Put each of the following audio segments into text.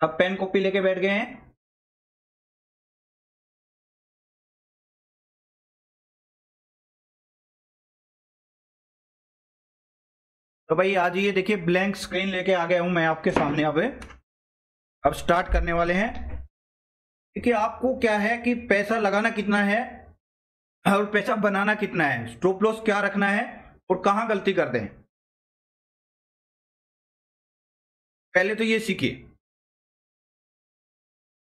अब pen copy लेके बैठ गए हैं। तो भाई आज ये देखिए ब्लैंक स्क्रीन लेके आ गया हूं मैं आपके सामने। अब स्टार्ट करने वाले हैं। देखिए आपको क्या है कि पैसा लगाना कितना है और पैसा बनाना कितना है, स्टॉप लॉस क्या रखना है और कहां गलती करते हैं, पहले तो ये सीखिए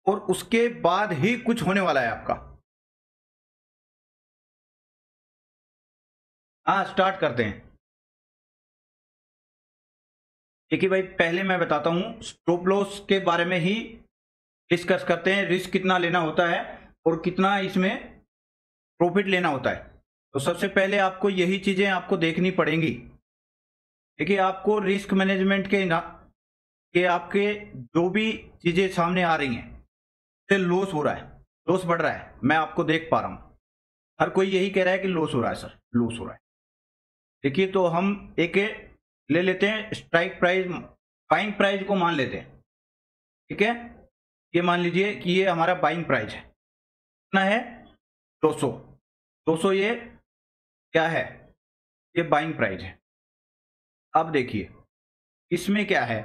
और उसके बाद ही कुछ होने वाला है आपका। हाँ स्टार्ट करते हैं। देखिए भाई पहले मैं बताता हूं, स्टॉप लॉस के बारे में ही डिस्कस करते हैं। रिस्क कितना लेना होता है और कितना इसमें प्रॉफिट लेना होता है। तो सबसे पहले आपको यही चीजें आपको देखनी पड़ेंगी। देखिए आपको रिस्क मैनेजमेंट के आपके जो भी चीजें सामने आ रही हैं, से लॉस हो रहा है, लॉस बढ़ रहा है, मैं आपको देख पा रहा हूं। हर कोई यही कह रहा है कि लॉस हो रहा है सर, लॉस हो रहा है। देखिए तो हम एक ले लेते हैं स्ट्राइक प्राइस, बाइंग प्राइस को मान लेते हैं। ठीक है, ये मान लीजिए कि ये हमारा बाइंग प्राइस है, कितना है 200। 200 ये क्या है, ये बाइंग प्राइस है। अब देखिए इसमें क्या है,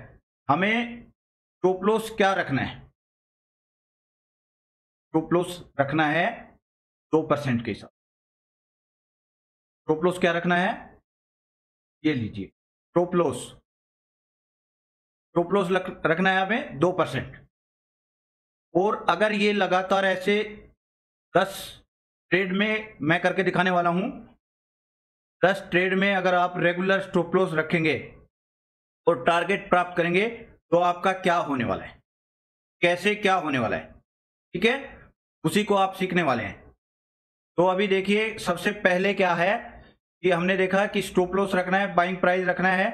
हमें स्टॉप लॉस क्या रखना है, स्टॉप लॉस रखना है 2% के हिसाब। स्टॉप लॉस क्या रखना है, ये लीजिए स्टॉप लॉस, स्टॉप लॉस रखना है हमें 2%। और अगर ये लगातार ऐसे 10 ट्रेड में मैं करके दिखाने वाला हूं, 10 ट्रेड में अगर आप रेगुलर स्टॉप लॉस रखेंगे और टारगेट प्राप्त करेंगे तो आपका क्या होने वाला है, कैसे क्या होने वाला है, ठीक है, उसी को आप सीखने वाले हैं। तो अभी देखिए सबसे पहले क्या है कि हमने देखा कि स्टॉप लॉस रखना है, बाइंग प्राइस रखना है।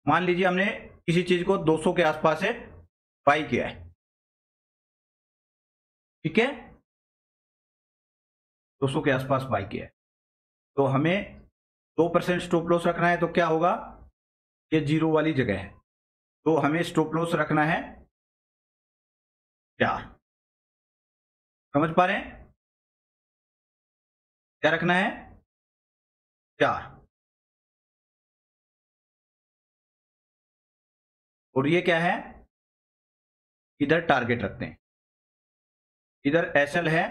मान लीजिए हमने किसी चीज को 200 के आसपास से बाई किया है, ठीक है, 200 के आसपास बाई किया है, तो हमें 2% स्टॉप लॉस रखना है। तो क्या होगा, ये जीरो वाली जगह है, तो हमें स्टॉप लॉस रखना है 4। समझ पा रहे हैं, क्या रखना है 4। और ये क्या है, इधर टारगेट रखते हैं, इधर एसएल है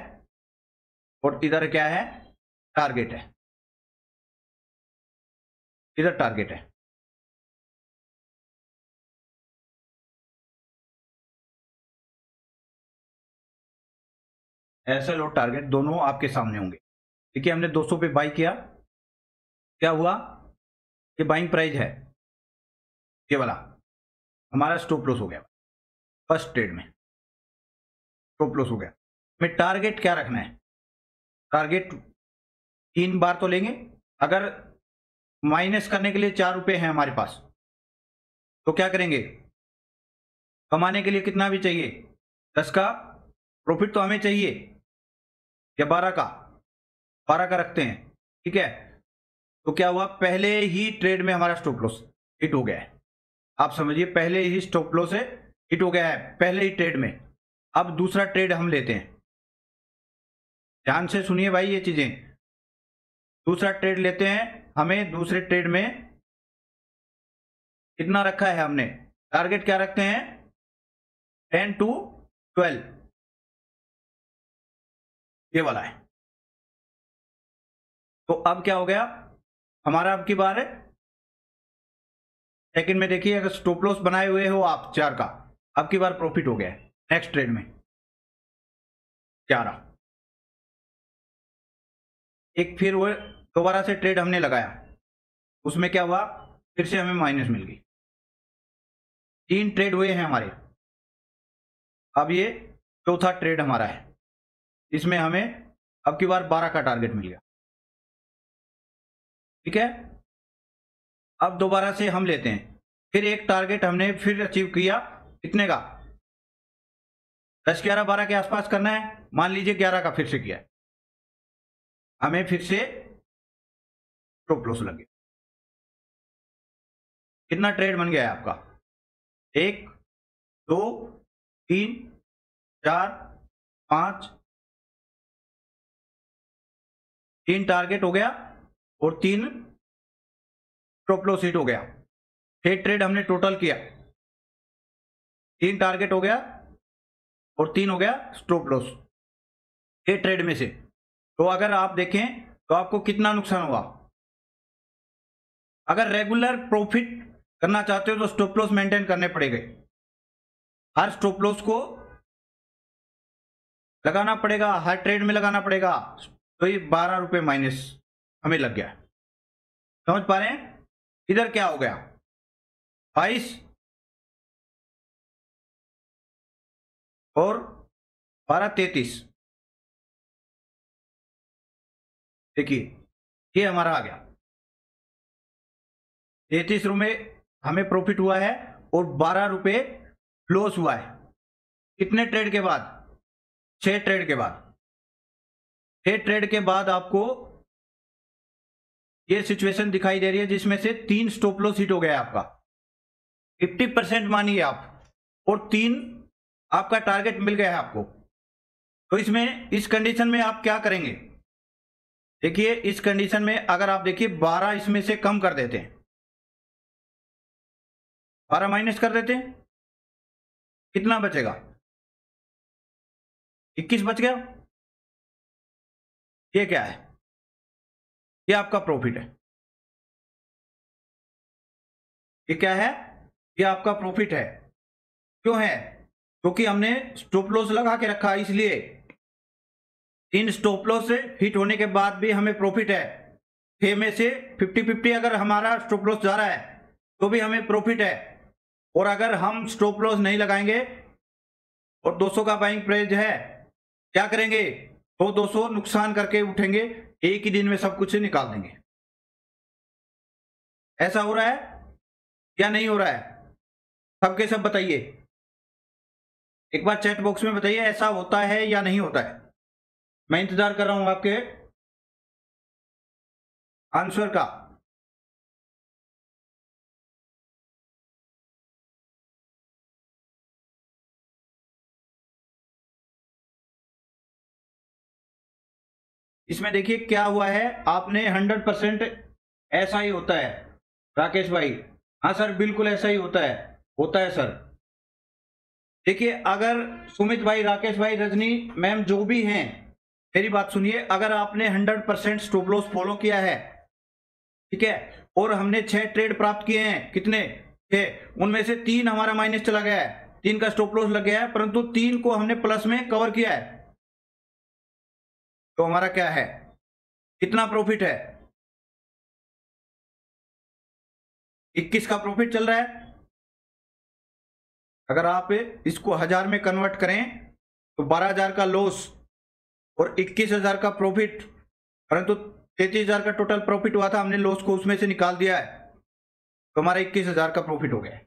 और इधर क्या है, टारगेट है, इधर टारगेट है। एसएल और टारगेट दोनों आपके सामने होंगे। ठीक है, हमने 200 पे बाई किया, क्या हुआ, ये बाइंग प्राइस है, ये वाला हमारा स्टॉप लॉस हो गया फर्स्ट ट्रेड में, स्टॉप लॉस हो गया। हमें टारगेट क्या रखना है, टारगेट 3 बार तो लेंगे। अगर माइनस करने के लिए 4 रुपए हैं हमारे पास तो क्या करेंगे, कमाने के लिए कितना भी चाहिए, 10 का प्रॉफिट तो हमें चाहिए या 12 का, 12 का रखते हैं। ठीक है, तो क्या हुआ, पहले ही ट्रेड में हमारा स्टॉप लॉस हिट हो गया है। आप समझिए पहले ही स्टॉप लॉस है हिट हो गया है, पहले ही ट्रेड में। अब दूसरा ट्रेड हम लेते हैं, ध्यान से सुनिए भाई ये चीजें। दूसरा ट्रेड लेते हैं, हमें दूसरे ट्रेड में कितना रखा है हमने, टारगेट क्या रखते हैं 10 to 12, ये वाला है। तो अब क्या हो गया हमारा, अब की बार है सेकंड में। देखिए अगर स्टॉप लॉस बनाए हुए हो आप 4 का, अब की बार प्रॉफिट हो गया है नेक्स्ट ट्रेड में 11। एक फिर वो दोबारा से ट्रेड हमने लगाया, उसमें क्या हुआ, फिर से हमें माइनस मिल गई। 3 ट्रेड हुए हैं हमारे, अब ये चौथा ट्रेड हमारा है, इसमें हमें अब की बार 12 का टारगेट मिल गया। ठीक है, अब दोबारा से हम लेते हैं, फिर एक टारगेट हमने फिर अचीव किया, कितने का, 10, 11, 12 के आसपास करना है। मान लीजिए 11 का फिर से किया, हमें फिर से स्टॉप लॉस लग गया। कितना ट्रेड बन गया है आपका, 1, 2, 3 4 5, 3 टारगेट हो गया और 3 स्टॉप लॉस हिट हो गया। 6 ट्रेड हमने टोटल किया, 3 टारगेट हो गया और 3 हो गया स्टॉप लॉस 6 ट्रेड में से। तो अगर आप देखें तो आपको कितना नुकसान हुआ। अगर रेगुलर प्रॉफिट करना चाहते हो तो स्टॉप लॉस मेंटेन करने पड़ेंगे, हर स्टॉप लॉस को लगाना पड़ेगा, हर ट्रेड में लगाना पड़ेगा। तो ये 12 रुपए माइनस हमें लग गया। समझ पा रहे हैं? इधर क्या हो गया, 22 और 12 33। देखिए ये हमारा आ गया 33 रुपए हमें प्रॉफिट हुआ है और 12 रुपए लॉस हुआ है। कितने ट्रेड के बाद? 6 ट्रेड के बाद। 6 ट्रेड के बाद आपको ये सिचुएशन दिखाई दे रही है जिसमें से 3 स्टॉप लॉस हिट हो गया है आपका, 50% मानिए आप, और 3 आपका टारगेट मिल गया है आपको। तो इसमें इस कंडीशन में आप क्या करेंगे? देखिए इस कंडीशन में अगर आप देखिए 12 इसमें से कम कर देते हैं, 12 माइनस कर देते हैं, कितना बचेगा? 21 बच गया। ये क्या है? ये आपका प्रॉफिट है। ये क्या है? ये आपका प्रॉफिट है। क्यों है? क्योंकि हमने स्टॉप लॉस लगा के रखा, इसलिए इन स्टॉप लॉस से हिट होने के बाद भी हमें प्रॉफिट है। 6 में से 50-50 अगर हमारा स्टॉप लॉस जा रहा है तो भी हमें प्रॉफिट है। और अगर हम स्टॉप लॉस नहीं लगाएंगे और 200 का बाइंग प्राइस है, क्या करेंगे? तो 200 नुकसान करके उठेंगे, एक ही दिन में सब कुछ निकाल देंगे। ऐसा हो रहा है या नहीं हो रहा है? सबके सब बताइए, एक बार चैट बॉक्स में बताइए ऐसा होता है या नहीं होता है। मैं इंतजार कर रहा हूं आपके आंसर का। इसमें देखिए क्या हुआ है, आपने 100% ऐसा ही होता है राकेश भाई। हाँ सर बिल्कुल ऐसा ही होता है सर। देखिए अगर सुमित भाई, राकेश भाई, रजनी मैम जो भी हैं, मेरी बात सुनिए, अगर आपने 100% स्टॉप लॉस फॉलो किया है, ठीक है, और हमने 6 ट्रेड प्राप्त किए हैं, कितने? 6, उनमें से 3 हमारा माइनस चला गया है, 3 का स्टॉप लॉस लग गया है, परंतु 3 को हमने प्लस में कवर किया है। तो हमारा क्या है, कितना प्रॉफिट है? 21 का प्रॉफिट चल रहा है। अगर आप इसको 1000 में कन्वर्ट करें तो 12,000 का लॉस और 21,000 का प्रॉफिट, परंतु 33,000 का टोटल प्रॉफिट हुआ था, हमने लॉस को उसमें से निकाल दिया है, तो हमारा 21,000 का प्रॉफिट हो गया।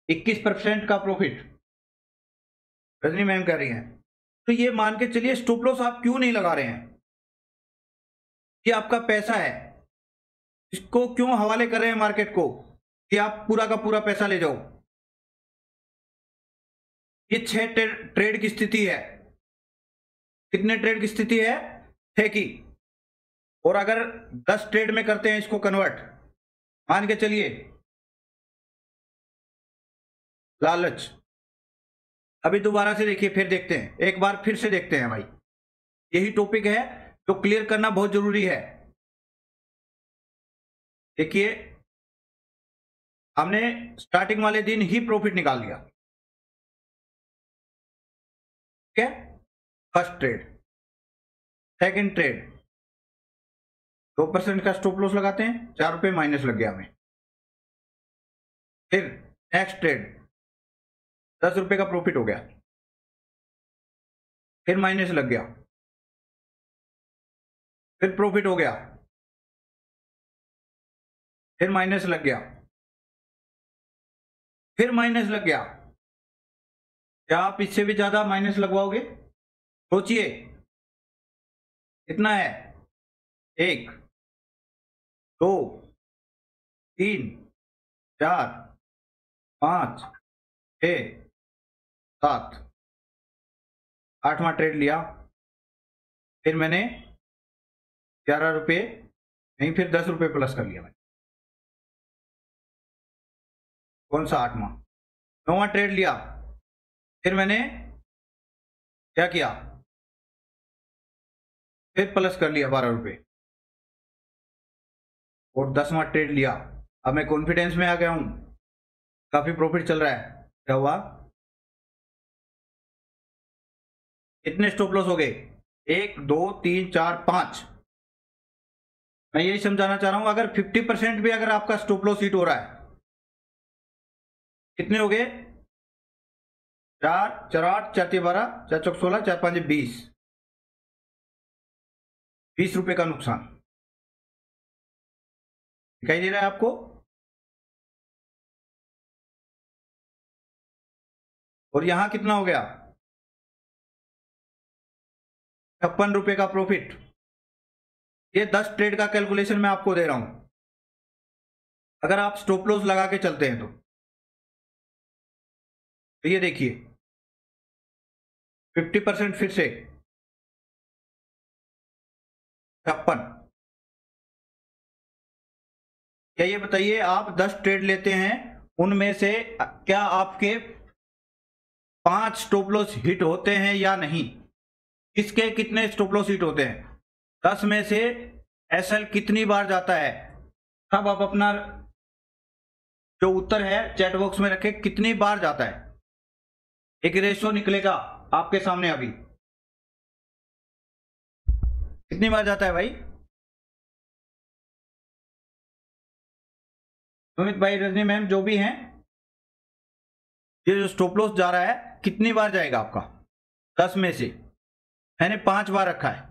21% का प्रॉफिट रजनी मैम कह रही हैं। तो ये मान के चलिए स्टॉप लॉस आप क्यों नहीं लगा रहे हैं? ये आपका पैसा है, इसको क्यों हवाले कर रहे हैं मार्केट को कि आप पूरा का पूरा पैसा ले जाओ? ये 6 ट्रेड की स्थिति है। कितने ट्रेड की स्थिति है? 6 की। और अगर 10 ट्रेड में करते हैं इसको कन्वर्ट, मान के चलिए लालच। अभी दोबारा से देखिए, फिर देखते हैं, एक बार फिर से देखते हैं भाई, यही टॉपिक है तो क्लियर करना बहुत जरूरी है। देखिए हमने स्टार्टिंग वाले दिन ही प्रॉफिट निकाल लिया, ठीक है, फर्स्ट ट्रेड। सेकंड ट्रेड 2% का स्टॉप लॉस लगाते हैं, 4 रुपए माइनस लग गया हमें। फिर नेक्स्ट ट्रेड 10 रुपए का प्रॉफिट हो गया, फिर माइनस लग गया, फिर प्रॉफिट हो गया, फिर माइनस लग गया, फिर माइनस लग गया। क्या आप इससे भी ज्यादा माइनस लगवाओगे? सोचिए कितना है, 1 2 3 4 5 6 7, 8वां ट्रेड लिया, फिर मैंने 11 रुपये नहीं, फिर 10 रुपये प्लस कर लिया मैंने। कौन सा 8वां? 9वां ट्रेड लिया, फिर मैंने क्या किया, फिर प्लस कर लिया 12 रुपये, और 10वां ट्रेड लिया। अब मैं कॉन्फिडेंस में आ गया हूं, काफी प्रॉफिट चल रहा है। क्या हुआ? कितने स्टॉप लॉस हो गए? 1 2 3 4 5। मैं यही समझाना चाह रहा हूं, अगर 50% भी अगर आपका स्टॉप लॉस हिट हो रहा है, कितने हो गए? 4 4 8 4 3 12 4 4 16 4 5 20, 20 रुपए का नुकसान दिखाई दे रहा है आपको? और यहां कितना हो गया? 56 रुपए का प्रॉफिट। ये 10 ट्रेड का कैलकुलेशन मैं आपको दे रहा हूं, अगर आप स्टॉप लॉस लगा के चलते हैं तो ये देखिए 50% फिर से 56। क्या ये बताइए, आप 10 ट्रेड लेते हैं, उनमें से क्या आपके 5 स्टॉप लॉस हिट होते हैं या नहीं? किसके कितने स्टॉप लॉस हिट होते हैं? 10 में से एसएल कितनी बार जाता है? अब आप अपना जो उत्तर है चैट बॉक्स में रखें, कितनी बार जाता है? एक रेशियो निकलेगा आपके सामने अभी, कितनी बार जाता है भाई? सुमित भाई, रजनी मैम, जो भी हैं, ये जो स्टॉप लॉस जा रहा है कितनी बार जाएगा आपका? 10 में से मैंने 5 बार रखा है।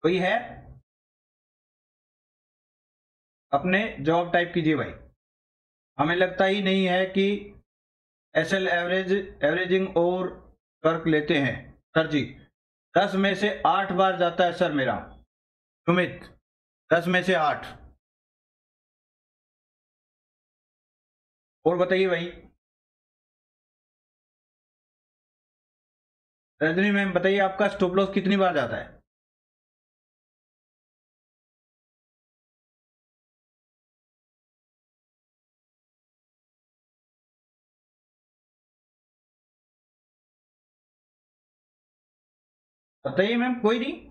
कोई है? अपने जवाब टाइप कीजिए भाई। हमें लगता ही नहीं है कि एसएल एवरेजिंग और कर्क लेते हैं सर जी। 10 में से 8 बार जाता है सर मेरा। सुमित, 10 में से 8। और बताइए भाई। रजनी मैम बताइए, आपका स्टॉप लॉस कितनी बार जाता है? बताइए मैम, कोई नहीं।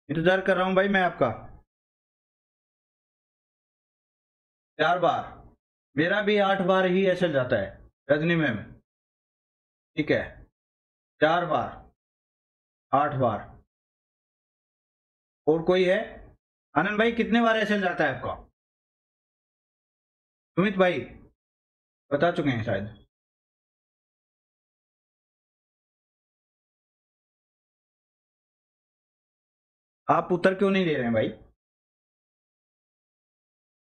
इंतजार कर रहा हूं भाई मैं आपका। 4 बार। मेरा भी 8 बार ही ऐसे जाता है रजनी मैम। ठीक है, 4 बार, 8 बार। और कोई है? आनंद भाई, कितने बार ऐसे जाता है आपका? सुमित भाई बता चुके हैं शायद। आप उत्तर क्यों नहीं दे रहे हैं भाई?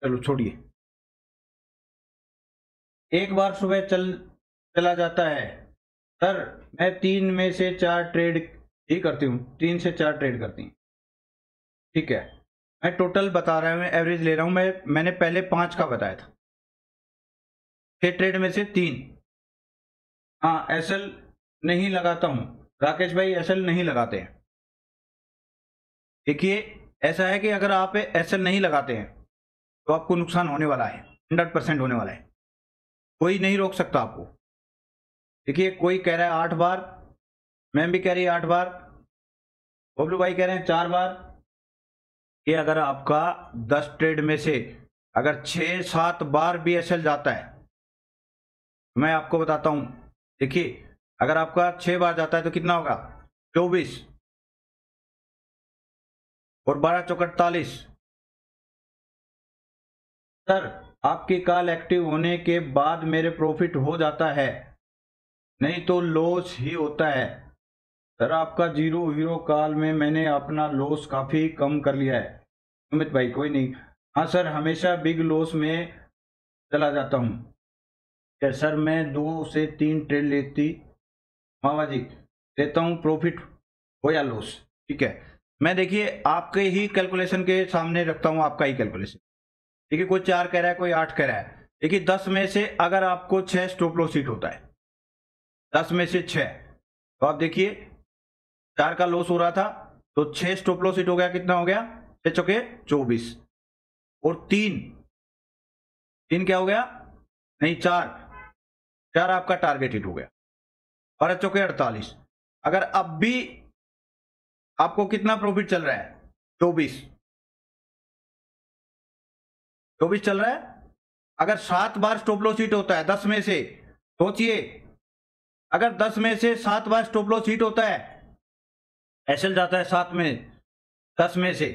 चलो छोड़िए। एक बार सुबह चला जाता है सर। मैं 3 में से 4 ट्रेड ही करती हूँ, 3 से 4 ट्रेड करती हूँ। ठीक है, मैं टोटल बता रहा हूँ, एवरेज ले रहा हूँ। मैंने पहले 5 का बताया था, 6 ट्रेड में से 3। हाँ, एसएल नहीं लगाता हूँ। राकेश भाई एसएल नहीं लगाते हैं। देखिए, ऐसा है कि अगर आप एसएल नहीं लगाते हैं तो आपको नुकसान होने वाला है, 100% होने वाला है। कोई नहीं रोक सकता आपको। देखिए, कोई कह रहा है 8 बार, मैम भी कह रही है 8 बार, बबलू भाई कह रहे हैं 4 बार। ये अगर आपका 10 ट्रेड में से अगर 6-7 बार भी एसएल जाता है, मैं आपको बताता हूं। देखिए, अगर आपका 6 बार जाता है तो कितना होगा? 24 और 12 चौक 48। सर, आपकी कॉल एक्टिव होने के बाद मेरे प्रॉफिट हो जाता है, नहीं तो लॉस ही होता है। सर, आपका जीरो हीरो कॉल में मैंने अपना लॉस काफी कम कर लिया है। सुमित भाई कोई नहीं। हाँ सर, हमेशा बिग लॉस में चला जाता हूँ। क्या सर, मैं 2 से 3 ट्रेड मावा जी लेता हूँ, प्रॉफिट हो या लॉस। ठीक है, मैं देखिए आपके ही कैलकुलेशन के सामने रखता हूँ, आपका ही कैलकुलेशन। देखिए कोई 4 कह रहा है, कोई 8 कह रहा है। देखिए 10 में से अगर आपको 6 स्टॉप लॉस हिट होता है, 10 में से 6, तो आप देखिए 4 का लॉस हो रहा था, तो 6 स्टॉप लॉस हिट हो गया, कितना हो गया, 6 चौके 24, और 3 क्या हो गया, नहीं 4 आपका टारगेट हिट हो गया, 12 चौके 48। अगर अब भी आपको कितना प्रॉफिट चल रहा है, 24 चल रहा है। अगर 7 बार स्टॉप लॉस हिट होता है 10 में से, सोचिए अगर 10 में से 7 बार स्टॉप लॉस हिट होता है, एसएल जाता है 10 में से,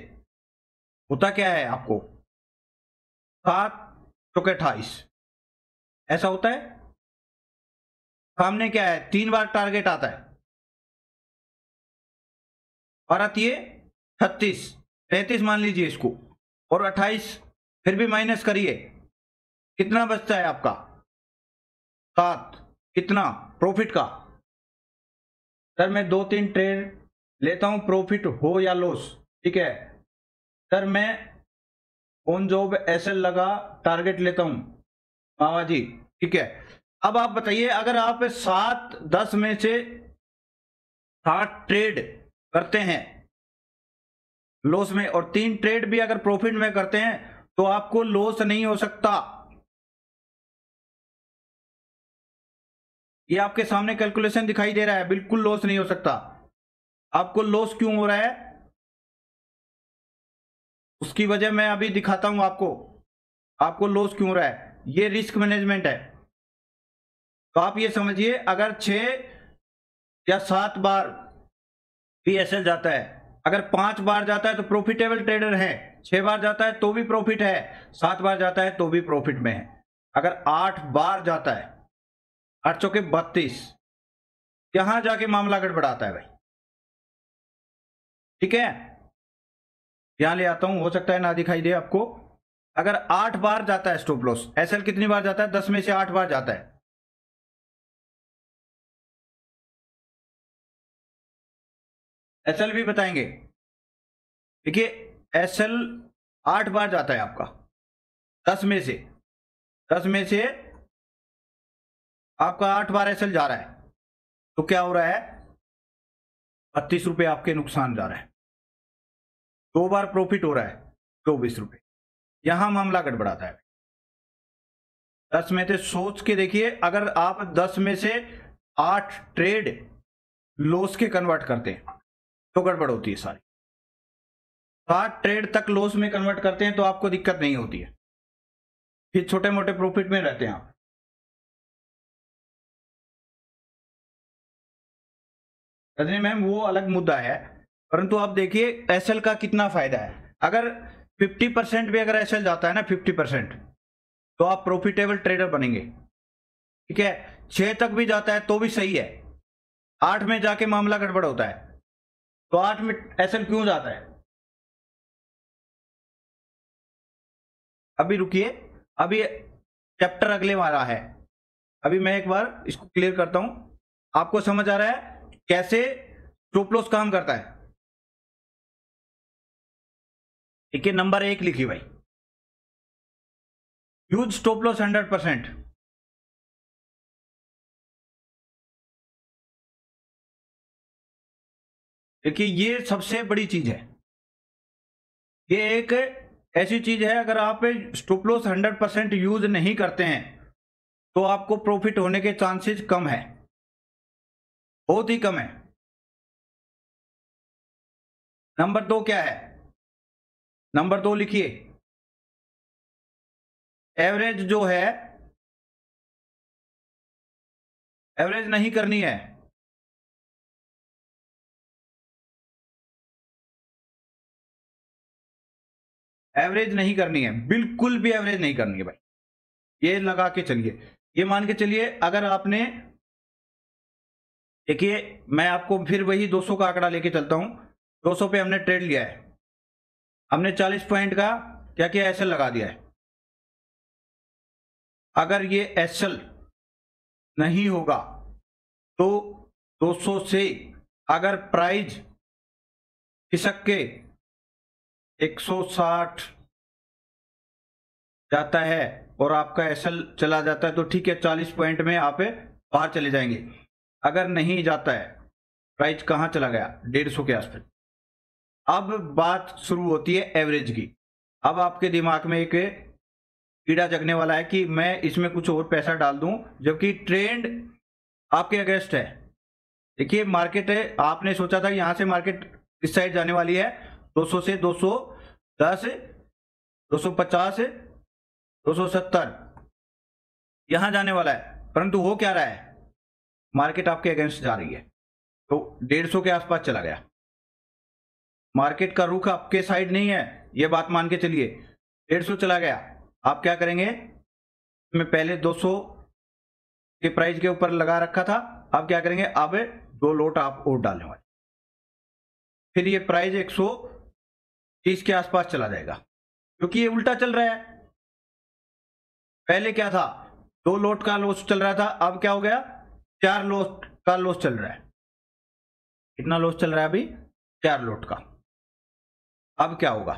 होता क्या है आपको, 7 चौके 28, ऐसा होता है। सामने क्या है, 3 बार टारगेट आता है, 12 ये 36, 33 मान लीजिए इसको, और 28 फिर भी माइनस करिए, कितना बचता है आपका, 7, कितना प्रॉफिट का। सर मैं 2-3 ट्रेड लेता हूं, प्रॉफिट हो या लॉस। ठीक है सर, मैं ऑन जॉब एसएल लगा टारगेट लेता हूं, मामा जी। ठीक है, अब आप बताइए, अगर आप 7-10 में से 7 ट्रेड करते हैं लॉस में, और 3 ट्रेड भी अगर प्रॉफिट में करते हैं, तो आपको लॉस नहीं हो सकता। ये आपके सामने कैलकुलेशन दिखाई दे रहा है, बिल्कुल लॉस नहीं हो सकता। आपको लॉस क्यों हो रहा है, उसकी वजह मैं अभी दिखाता हूं आपको लॉस क्यों हो रहा है। ये रिस्क मैनेजमेंट है। तो आप ये समझिए, अगर 6 या 7 बार पीएसएल जाता है, अगर 5 बार जाता है तो प्रॉफिटेबल ट्रेडर है, 6 बार जाता है तो भी प्रॉफिट है, 7 बार जाता है तो भी प्रॉफिट में है। अगर 8 बार जाता है, 8 चौके 32, यहां जाके मामला गड़बड़ाता है भाई। ठीक है, यहां ले आता हूं, हो सकता है ना दिखाई दे आपको। अगर 8 बार जाता है स्टॉप लॉस, एसएल कितनी बार जाता है, 10 में से 8 बार जाता है। एसएल भी बताएंगे। देखिए एसएल 8 बार जाता है आपका, 10 में से आपका 8 बार एसएल जा रहा है, तो क्या हो रहा है, 32 रुपए आपके नुकसान जा रहा है। 2 बार प्रॉफिट हो रहा है, 24 रुपए। यहां मामला गड़बड़ाता है। 10 में से सोच के देखिए, अगर आप 10 में से 8 ट्रेड लॉस के कन्वर्ट करते हैं तो गड़बड़ होती है सारी। 7 ट्रेड तक लॉस में कन्वर्ट करते हैं तो आपको दिक्कत नहीं होती है, फिर छोटे मोटे प्रॉफिट में रहते हैं आप। रजनी मैम वो अलग मुद्दा है, परंतु आप देखिए एसएल का कितना फायदा है। अगर 50% भी अगर एसएल जाता है ना, 50%, तो आप प्रॉफिटेबल ट्रेडर बनेंगे। ठीक है, 6 तक भी जाता है तो भी सही है, 8 में जाके मामला गड़बड़ होता है। तो 8 में एसएल क्यों जाता है, अभी रुकिए, अभी चैप्टर अगले वाला है। अभी मैं एक बार इसको क्लियर करता हूं, आपको समझ आ रहा है कैसे स्टॉप लॉस काम करता है। ठीक है, नंबर 1 लिखिए भाई, यूज स्टॉप लॉस 100%। देखिए ये सबसे बड़ी चीज है, ये एक ऐसी चीज है, अगर आप स्टॉप लॉस 100% यूज नहीं करते हैं तो आपको प्रॉफिट होने के चांसेस कम है, बहुत ही कम है। नंबर 2 क्या है, नंबर 2 लिखिए, एवरेज जो है, एवरेज नहीं करनी है। एवरेज नहीं करनी है, बिल्कुल भी एवरेज नहीं करनी है भाई। ये लगा के चलिए, ये मान के चलिए, अगर आपने, देखिए मैं आपको फिर वही 200 का आंकड़ा लेके चलता हूं, 200 पे हमने ट्रेड लिया है, हमने 40 पॉइंट का क्या किया, एसएल लगा दिया है। अगर ये एसएल नहीं होगा तो 200 से अगर प्राइस खिसक के 160 जाता है और आपका एसएल चला जाता है तो ठीक है, 40 पॉइंट में आप बाहर चले जाएंगे। अगर नहीं जाता है, प्राइस कहां चला गया, 150 के आसपास, अब बात शुरू होती है एवरेज की। अब आपके दिमाग में एक कीड़ा जगने वाला है कि मैं इसमें कुछ और पैसा डाल दूं, जबकि ट्रेंड आपके अगेंस्ट है। देखिए मार्केट है, आपने सोचा था यहां से मार्केट इस साइड जाने वाली है, 200 से 210, 250, 270 यहां जाने वाला है, परंतु हो क्या रहा है, मार्केट आपके अगेंस्ट जा रही है, तो 150 के आसपास चला गया। मार्केट का रुख आपके साइड नहीं है, ये बात मान के चलिए, 150 चला गया। आप क्या करेंगे, मैं पहले 200 के प्राइस के ऊपर लगा रखा था, अब क्या करेंगे, अब 2 लोट आप और डालने वाले, फिर ये प्राइस 130 के आसपास चला जाएगा, क्योंकि ये उल्टा चल रहा है। पहले क्या था, 2 लोट का लॉस चल रहा था, अब क्या हो गया, 4 लोट का लॉस चल रहा है। कितना लॉस चल रहा है अभी, 4 लोट का। अब क्या होगा,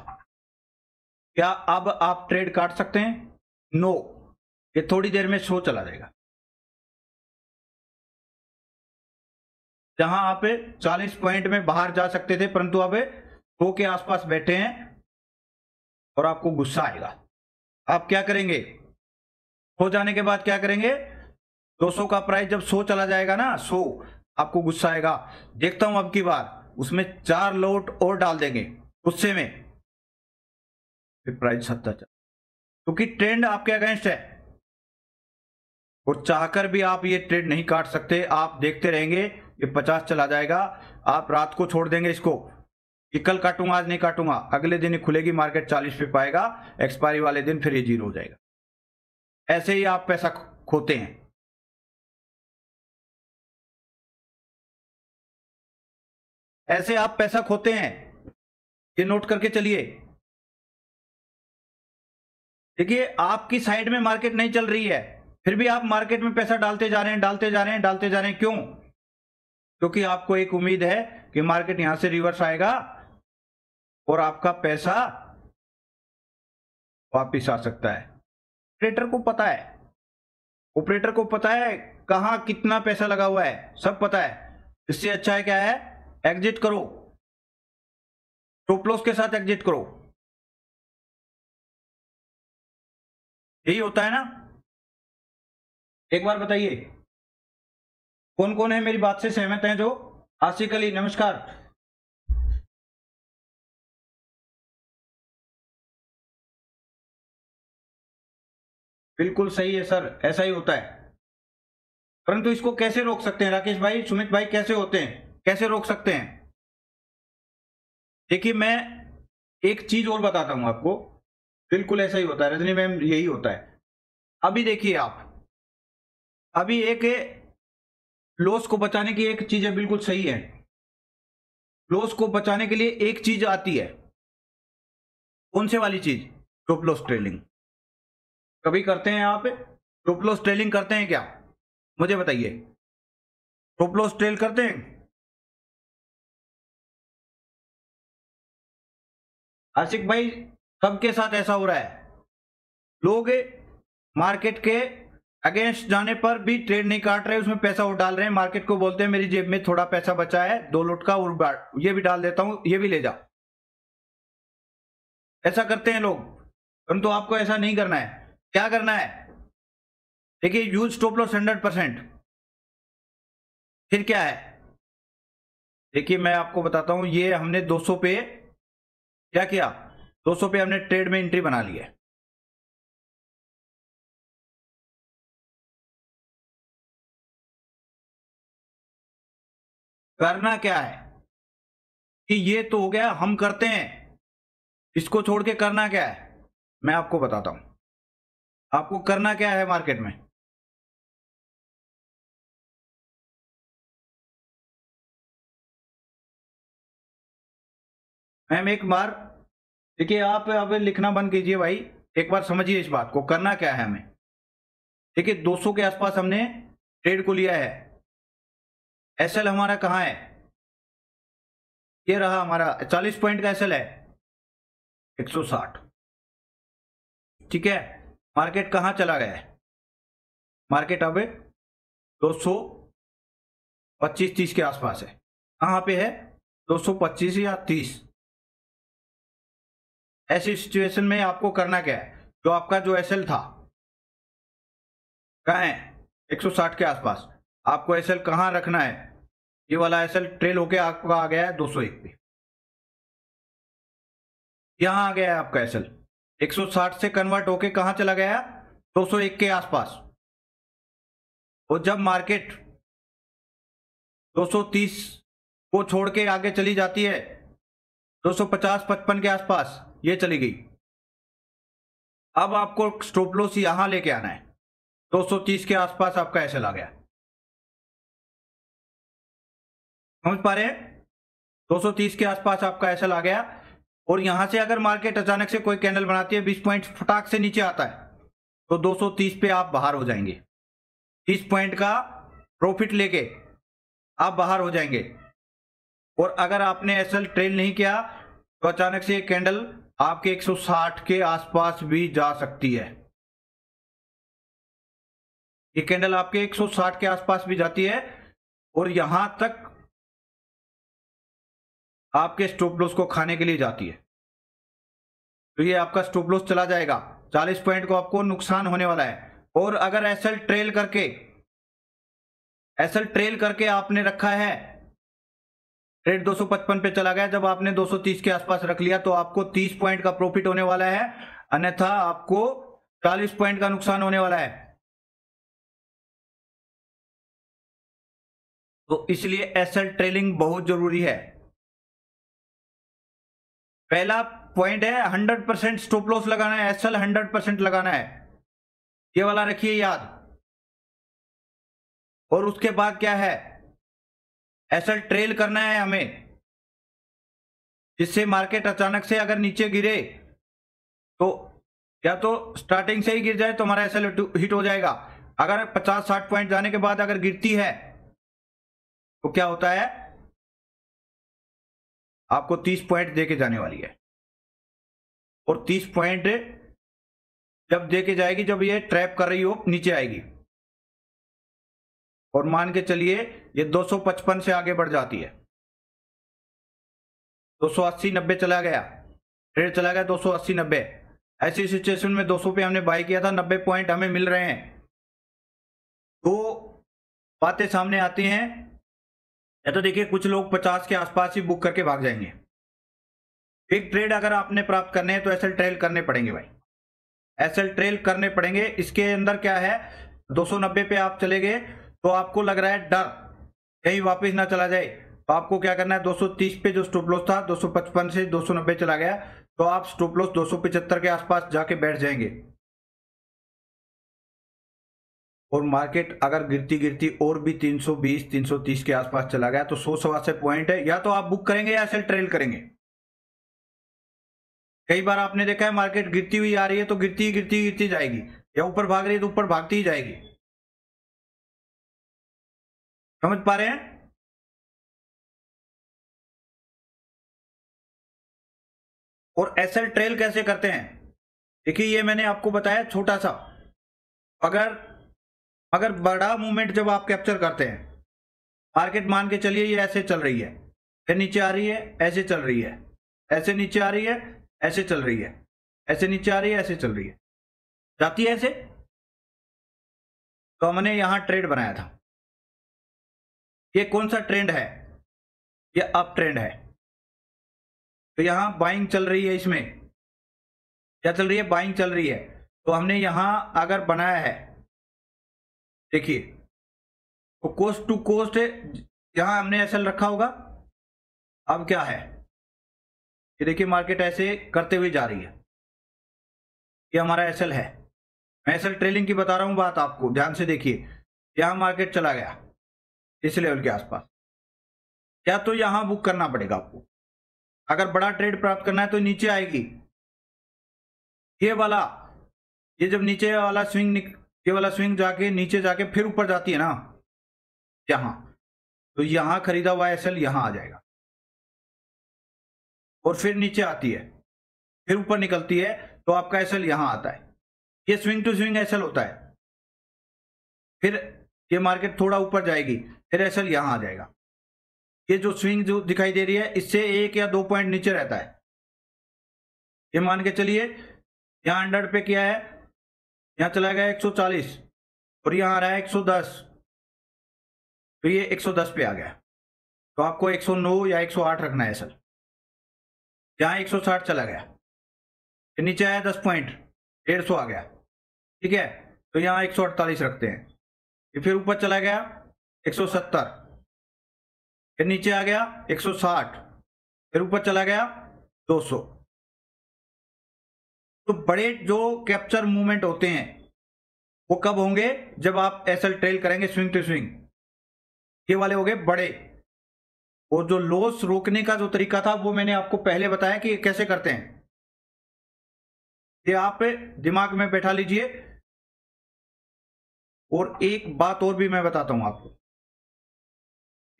क्या अब आप ट्रेड काट सकते हैं, नो, ये थोड़ी देर में शो चला जाएगा। जहां आप 40 पॉइंट में बाहर जा सकते थे, परंतु अब 100 के आसपास बैठे हैं और आपको गुस्सा आएगा। आप क्या करेंगे, हो जाने के बाद क्या करेंगे, 200 का प्राइस जब 100 चला जाएगा ना, 100, आपको गुस्सा आएगा, देखता हूं अब की बार उसमें 4 लोट और डाल देंगे गुस्से में, फिर प्राइस 70 चला, क्योंकि ट्रेंड आपके अगेंस्ट है और चाहकर भी आप ये ट्रेड नहीं काट सकते। आप देखते रहेंगे ये 50 चला जाएगा, आप रात को छोड़ देंगे इसको कि कल काटूंगा, आज नहीं काटूंगा, अगले दिन ही खुलेगी मार्केट 40 पे पाएगा, एक्सपायरी वाले दिन फिर ये 0 हो जाएगा। ऐसे ही आप पैसा खोते हैं। ऐसे आप पैसा खोते हैं, ये नोट करके चलिए। देखिए आपकी साइड में मार्केट नहीं चल रही है, फिर भी आप मार्केट में पैसा डालते जा रहे हैं, डालते जा रहे हैं, डालते जा रहे हैं, क्यों, क्योंकि आपको एक उम्मीद है कि मार्केट यहां से रिवर्स आएगा और आपका पैसा वापिस आ सकता है। ऑपरेटर को पता है, ऑपरेटर को पता है कहां कितना पैसा लगा हुआ है, सब पता है। इससे अच्छा है क्या है, एग्जिट करो, स्टॉप लॉस के साथ एग्जिट करो, यही होता है ना। एक बार बताइए कौन कौन है मेरी बात से सहमत हैं, जो आसिक अली, नमस्कार। बिल्कुल सही है सर, ऐसा ही होता है, परंतु इसको कैसे रोक सकते हैं, राकेश भाई, सुमित भाई, कैसे होते हैं, कैसे रोक सकते हैं। देखिए मैं एक चीज और बताता हूं आपको, बिल्कुल ऐसा ही होता है रजनी मैम, यही होता है। अभी देखिए आप, अभी एक लॉस को बचाने की एक चीज है, बिल्कुल सही है, लॉस को बचाने के लिए एक चीज आती है, कौन से वाली चीज, स्टॉप लॉस ट्रेलिंग। कभी करते हैं आप स्टॉप लॉस ट्रेलिंग, करते हैं क्या, मुझे बताइए, स्टॉप लॉस ट्रेल करते हैं। आशिक भाई सबके साथ ऐसा हो रहा है, लोग मार्केट के अगेंस्ट जाने पर भी ट्रेड नहीं काट रहे, उसमें पैसा और डाल रहे हैं, मार्केट को बोलते हैं मेरी जेब में थोड़ा पैसा बचा है 2 लोट का, और ये भी डाल देता हूं, ये भी ले जा। ऐसा करते हैं लोग, परंतु आपको ऐसा नहीं करना है। क्या करना है, देखिए यूज स्टॉप लॉस 100%। फिर क्या है, देखिए मैं आपको बताता हूं, ये हमने 200 पे क्या किया, 200 पे हमने ट्रेड में एंट्री बना ली है। करना क्या है कि ये तो हो गया, हम करते हैं, इसको छोड़ के करना क्या है, मैं आपको बताता हूं, आपको करना क्या है मार्केट में। मैम एक बार देखिए आप अब लिखना बंद कीजिए भाई, एक बार समझिए इस बात को, करना क्या है हमें। देखिए 200 के आसपास हमने ट्रेड को लिया है। एसएल हमारा कहाँ है, ये रहा हमारा 40 पॉइंट का एसएल है 160। ठीक है, मार्केट कहाँ चला गया है, मार्केट अब 225-30 के आसपास है। कहाँ पे है, 225 या 30। ऐसी सिचुएशन में आपको करना क्या है, जो आपका जो एसएल था कहाँ है 160 के आसपास, आपको एसएल कहाँ रखना है, ये वाला एसएल ट्रेल होके आपका आ गया है 201 पे, यहां आ गया है आपका एसएल 160 से कन्वर्ट होके कहां चला गया, 201 के आसपास। और जब मार्केट 230 को छोड़ के आगे चली जाती है 250-55 के आसपास, ये चली गई। अब आपको स्टॉप लॉस यहां लेके आना है, 230 के आसपास आपका एसएल आ गया, समझ पा रहे हैं, 230 के आसपास आपका एसएल आ गया। और यहां से अगर मार्केट अचानक से कोई कैंडल बनाती है 20 पॉइंट फटाक से नीचे आता है तो 230 पे आप बाहर हो जाएंगे, 30 पॉइंट का प्रॉफिट लेके आप बाहर हो जाएंगे। और अगर आपने एसएल ट्रेल नहीं किया तो अचानक से कैंडल आपके 160 के आसपास भी जा सकती है, ये कैंडल आपके 160 के आसपास भी जाती है और यहां तक आपके स्टॉप लॉस को खाने के लिए जाती है। तो ये आपका स्टॉप लॉस चला जाएगा, 40 पॉइंट को आपको नुकसान होने वाला है। और अगर एसएल ट्रेल करके आपने रखा है, ट्रेड 255 पे चला गया, जब आपने 230 के आसपास रख लिया तो आपको 30 पॉइंट का प्रॉफिट होने वाला है, अन्यथा आपको 40 पॉइंट का नुकसान होने वाला है। तो इसलिए एसएल ट्रेलिंग बहुत जरूरी है। पहला पॉइंट है 100% स्टॉप लॉस लगाना है, एसएल 100% लगाना है, ये वाला रखिए याद। और उसके बाद क्या है, एसएल ट्रेल करना है हमें, जिससे मार्केट अचानक से अगर नीचे गिरे तो या तो स्टार्टिंग से ही गिर जाए तो हमारा एसएल हिट हो जाएगा। अगर 50-60 पॉइंट जाने के बाद अगर गिरती है तो क्या होता है, आपको 30 पॉइंट देके जाने वाली है। और 30 पॉइंट जब देके जाएगी, जब ये ट्रैप कर रही हो नीचे आएगी, और मान के चलिए ये 255 से आगे बढ़ जाती है, 280-90 चला गया, ट्रेड चला गया 280-90, ऐसी सिचुएशन में 200 पे हमने बाई किया था, 90 पॉइंट हमें मिल रहे हैं। तो बातें सामने आती हैं, या तो देखिए कुछ लोग 50 के आसपास ही बुक करके भाग जाएंगे। एक ट्रेड अगर आपने प्राप्त करने हैं तो एसएल ट्रेल करने पड़ेंगे भाई, एसएल ट्रेल करने पड़ेंगे। इसके अंदर क्या है, 290 पे आप चले गए तो आपको लग रहा है डर कहीं वापस ना चला जाए, तो आपको क्या करना है, 230 पे जो स्टॉप लॉस था 255 से 290 चला गया, तो आप स्टॉप लॉस 275 के आसपास जाके बैठ जाएंगे। और मार्केट अगर गिरती गिरती और भी 320-330 के आसपास चला गया तो 100-125 पॉइंट है, या तो आप बुक करेंगे या एसएल ट्रेल करेंगे। कई बार आपने देखा है मार्केट गिरती हुई आ रही है तो गिरती जाएगी, या ऊपर भाग रही है तो ऊपर भागती ही जाएगी, समझ पा रहे हैं। और एसएल ट्रेल कैसे करते हैं, देखिए ये मैंने आपको बताया छोटा सा। अगर बड़ा मूवमेंट जब आप कैप्चर करते हैं, मार्केट मान के चलिए ये ऐसे चल रही है, फिर नीचे आ रही है, ऐसे चल रही है, ऐसे नीचे आ रही है, ऐसे चल रही है, ऐसे नीचे आ रही है, ऐसे चल रही है, जाती है ऐसे, तो हमने यहां ट्रेड बनाया था। ये कौन सा ट्रेंड है, ये अप ट्रेंड है, तो यहां बाइंग चल रही है, इसमें क्या चल रही है, बाइंग चल रही है। तो हमने यहां अगर बनाया है, देखिए तो कोस्ट टू कोस्ट यहां हमने एसएल रखा होगा। अब क्या है, ये देखिए मार्केट ऐसे करते हुए जा रही है, ये हमारा एसएल है। मैं एसएल ट्रेलिंग की बता रहा हूं बात, आपको ध्यान से देखिए। यहां मार्केट चला गया इस लेवल के आसपास, क्या तो यहां बुक करना पड़ेगा आपको। अगर बड़ा ट्रेड प्राप्त करना है तो नीचे आएगी ये वाला, ये जब नीचे वाला स्विंग, ये वाला स्विंग जाके नीचे जाके फिर ऊपर जाती है ना यहां, तो यहां खरीदा हुआ एसएल यहां आ जाएगा और फिर नीचे आती है, फिर ऊपर निकलती है, तो आपका एसएल यहां आता है। ये स्विंग टू स्विंग एसएल होता है। फिर ये मार्केट थोड़ा ऊपर जाएगी, फिर एसएल यहां आ जाएगा। ये जो स्विंग जो दिखाई दे रही है, इससे 1 या 2 पॉइंट नीचे रहता है। ये मान के चलिए यहां 100 पे किया है, यहां चला गया 140 और यहां आ रहा है 110, तो ये 110 पे आ गया, तो आपको 109 या 108 रखना है एसएल। यहां 160 चला गया, फिर नीचे आया 10 पॉइंट, 150 आ गया, ठीक है, तो यहां 148 रखते हैं। फिर ऊपर चला गया 170, फिर नीचे आ गया 160, फिर ऊपर चला गया 200। तो बड़े जो कैप्चर मूवमेंट होते हैं वो कब होंगे? जब आप एसएल ट्रेल करेंगे स्विंग टू स्विंग, ये वाले हो गए बड़े। और जो लॉस रोकने का जो तरीका था वो मैंने आपको पहले बताया कि कैसे करते हैं, ये आप दिमाग में बैठा लीजिए। और एक बात और भी मैं बताता हूं आपको,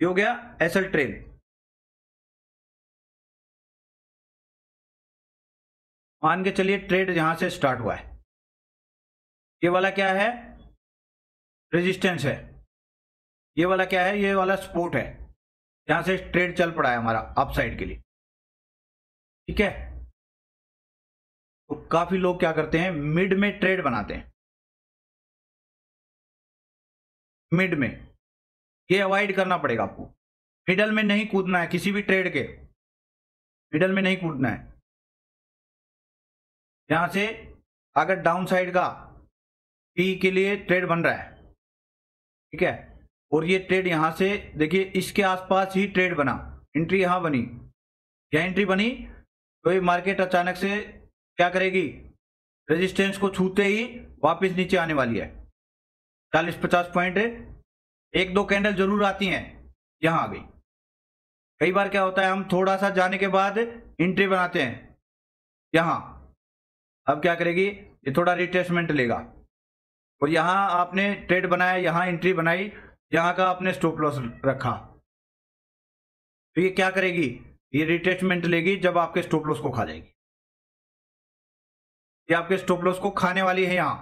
ये हो गया एसएल ट्रेल। मान के चलिए ट्रेड यहां से स्टार्ट हुआ है, ये वाला क्या है? रेजिस्टेंस है। ये वाला क्या है? ये वाला सपोर्ट है। यहां से ट्रेड चल पड़ा है हमारा अपसाइड के लिए, ठीक है। तो काफी लोग क्या करते हैं, मिड में ट्रेड बनाते हैं। मिड में ये अवॉइड करना पड़ेगा आपको, मिडल में नहीं कूदना है किसी भी ट्रेड के, मिडल में नहीं कूदना है। यहां से अगर डाउन साइड का पी के लिए ट्रेड बन रहा है, ठीक है, और ये ट्रेड यहां से देखिए इसके आसपास ही ट्रेड बना, एंट्री यहां बनी, यहां एंट्री बनी, तो ये मार्केट अचानक से क्या करेगी? रेजिस्टेंस को छूते ही वापस नीचे आने वाली है। 40-50 पॉइंट, 1-2 कैंडल जरूर आती हैं, यहां आ गई। कई बार क्या होता है, हम थोड़ा सा जाने के बाद एंट्री बनाते हैं यहां, अब क्या करेगी? ये थोड़ा रिट्रेसमेंट लेगा, और यहां आपने ट्रेड बनाया, यहां एंट्री बनाई, यहां का आपने स्टॉप लॉस रखा, तो ये क्या करेगी? ये रिट्रेसमेंट लेगी, जब आपके स्टॉप लॉस को खा जाएगी। ये आपके स्टॉप लॉस को खाने वाली है यहां,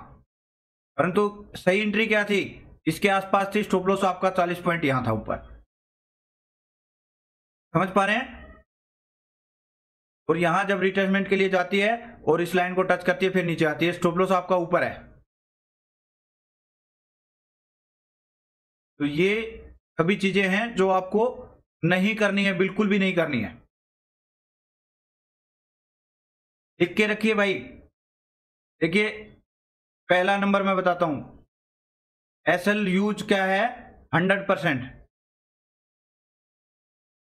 परंतु सही एंट्री क्या थी? इसके आसपास थी, स्टॉप लॉस आपका 40 पॉइंट यहां था ऊपर। समझ पा रहे हैं? और यहां जब रिट्रेसमेंट के लिए जाती है और इस लाइन को टच करती है, फिर नीचे आती है, स्टॉप लॉस आपका ऊपर है। तो ये सभी चीजें हैं जो आपको नहीं करनी है, बिल्कुल भी नहीं करनी है। लिख के रखिए भाई। देखिए पहला नंबर मैं बताता हूं, एसएल यूज क्या है? 100%।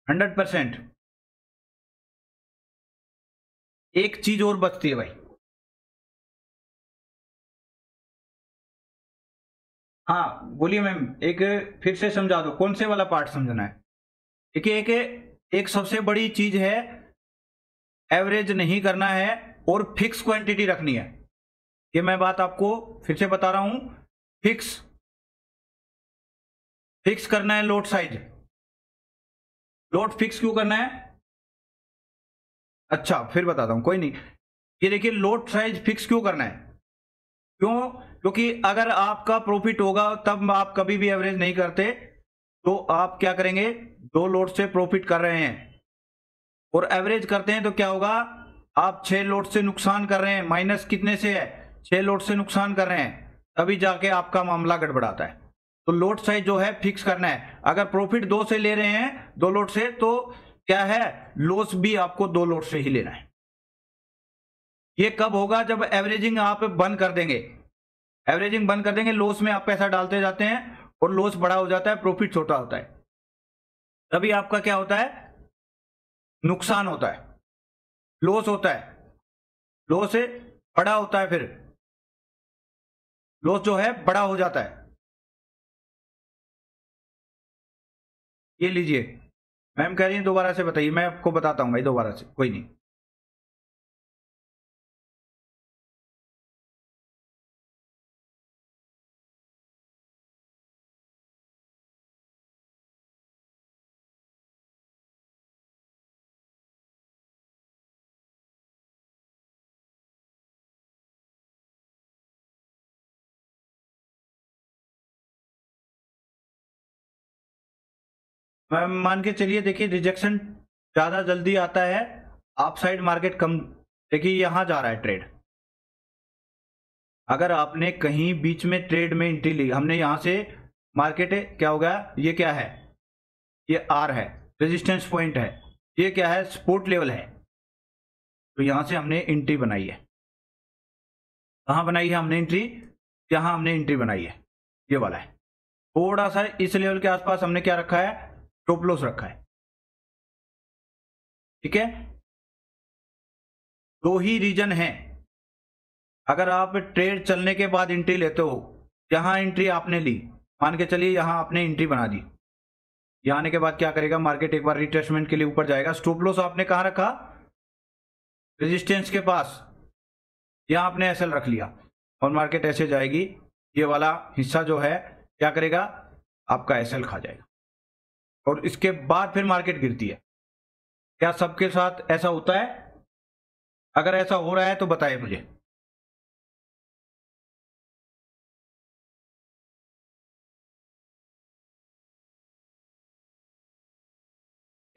100%। एक चीज और बचती है भाई, हाँ बोलिए मैम, एक फिर से समझा दो, कौन से वाला पार्ट समझना है? देखिए एक सबसे बड़ी चीज है, एवरेज नहीं करना है और फिक्स क्वांटिटी रखनी है। ये मैं बात आपको फिर से बता रहा हूं, फिक्स करना है लोट साइज। लोट फिक्स क्यों करना है? अच्छा फिर बताता हूं, कोई नहीं। ये देखिए लोट साइज फिक्स क्यों करना है? क्यों? क्योंकि अगर आपका प्रॉफिट होगा तब आप कभी भी एवरेज नहीं करते, तो आप क्या करेंगे? 2 लोट से प्रॉफिट कर रहे हैं और एवरेज करते हैं तो क्या होगा? आप 6 लोट से नुकसान कर रहे हैं, माइनस कितने से है? 6 लोट से नुकसान कर रहे हैं, तभी जाके आपका मामला गड़बड़ाता है। तो लोट साइज जो है फिक्स करना है। अगर प्रॉफिट 2 से ले रहे हैं, 2 लोट से, तो क्या है? लॉस भी आपको 2 लोट से ही लेना है। ये कब होगा? जब एवरेजिंग आप बंद कर देंगे। एवरेजिंग बंद कर देंगे, लॉस में आप पैसा डालते जाते हैं और लॉस बड़ा हो जाता है, प्रॉफिट छोटा होता है, तभी आपका क्या होता है? नुकसान होता है, लॉस होता है, लॉस से बड़ा होता है, फिर लॉस जो है बड़ा हो जाता है। ये लीजिए, मैम कह रही है दोबारा से बताइए, मैं आपको बताता हूँ भाई दोबारा से, कोई नहीं। मान के चलिए, देखिए रिजेक्शन ज्यादा जल्दी आता है, आप साइड मार्केट कम। देखिए यहां जा रहा है ट्रेड, अगर आपने कहीं बीच में ट्रेड में एंट्री ली, हमने यहां से मार्केट क्या हो गया, ये क्या है, ये आर है, रेजिस्टेंस पॉइंट है, ये क्या है, सपोर्ट लेवल है। तो यहां से हमने एंट्री बनाई है, कहां बनाई है हमने एंट्री, यहां हमने एंट्री बनाई है, ये वाला है। थोड़ा सा इस लेवल के आसपास हमने क्या रखा है, स्टॉप लॉस रखा है। ठीक है, दो ही रीजन है। अगर आप ट्रेड चलने के बाद एंट्री लेते हो, यहां एंट्री आपने ली, मान के चलिए यहां आपने एंट्री बना दी, यहां आने के बाद क्या करेगा मार्केट, एक बार रिट्रेसमेंट के लिए ऊपर जाएगा, स्टॉप लॉस आपने कहां रखा, रेजिस्टेंस के पास, यहां आपने एसएल रख लिया, और मार्केट ऐसे जाएगी, ये वाला हिस्सा जो है क्या करेगा, आपका एसएल खा जाएगा, और इसके बाद फिर मार्केट गिरती है। क्या सबके साथ ऐसा होता है? अगर ऐसा हो रहा है तो बताइए मुझे।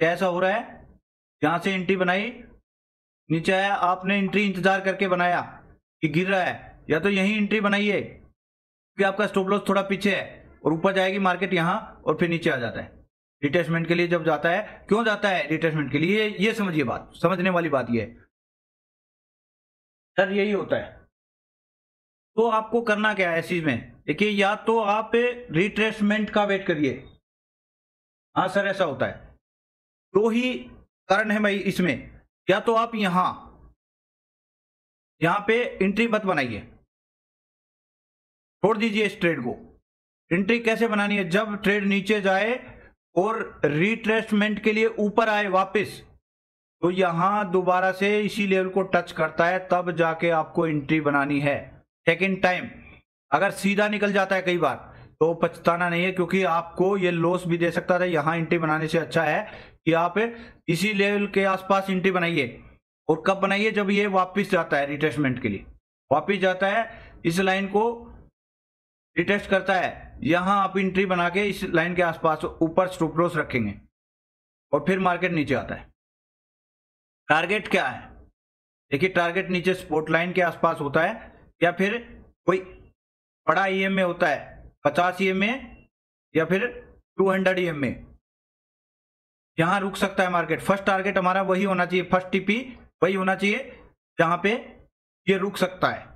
क्या ऐसा हो रहा है, यहां से एंट्री बनाई, नीचे आया, आपने एंट्री इंतजार करके बनाया कि गिर रहा है, या तो यही एंट्री बनाइए क्योंकि आपका स्टॉप लॉस थोड़ा पीछे है, और ऊपर जाएगी मार्केट यहां, और फिर नीचे आ जाता है। रिट्रेसमेंट के लिए जब जाता है, क्यों जाता है रिट्रेसमेंट के लिए, ये समझिए, बात समझने वाली बात ये है सर, यही होता है। तो आपको करना क्या है इस चीज में, देखिए या तो आप रिट्रेसमेंट का वेट करिए। हाँ सर ऐसा होता है, दो ही कारण है भाई इसमें, या तो आप यहां पे एंट्री मत बनाइए, छोड़ दीजिए इस ट्रेड को। एंट्री कैसे बनानी है, जब ट्रेड नीचे जाए और रिट्रेसमेंट के लिए ऊपर आए वापस, तो यहां दोबारा से इसी लेवल को टच करता है, तब जाके आपको एंट्री बनानी है। सेकेंड टाइम अगर सीधा निकल जाता है कई बार, तो पछताना नहीं है, क्योंकि आपको ये लॉस भी दे सकता था। यहां एंट्री बनाने से अच्छा है कि आप इसी लेवल के आसपास एंट्री बनाइए, और कब बनाइए, जब ये वापस जाता है रिट्रेसमेंट के लिए, वापस जाता है, इस लाइन को रिटेस्ट करता है, यहां आप एंट्री बना के इस लाइन के आसपास ऊपर स्टॉप लॉस रखेंगे, और फिर मार्केट नीचे आता है। टारगेट क्या है, देखिए टारगेट नीचे स्पॉट लाइन के आसपास होता है, या फिर कोई बड़ा ईएमए होता है, 50 ईएमए या फिर 200 ईएमए, यहां रुक सकता है मार्केट। फर्स्ट टारगेट हमारा वही होना चाहिए, फर्स्ट टीपी वही होना चाहिए जहां पे ये रुक सकता है।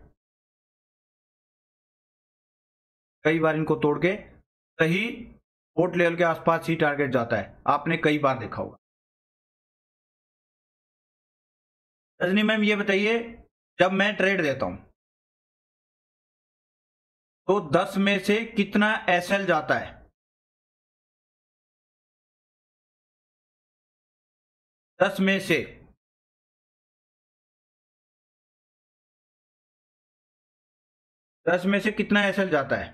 कई बार इनको तोड़ के सही पोर्ट लेवल के आसपास ही टारगेट जाता है, आपने कई बार देखा होगा। रजनी मैम ये बताइए, जब मैं ट्रेड देता हूं तो 10 में से कितना एसएल जाता है, 10 में से, कितना एसएल जाता है,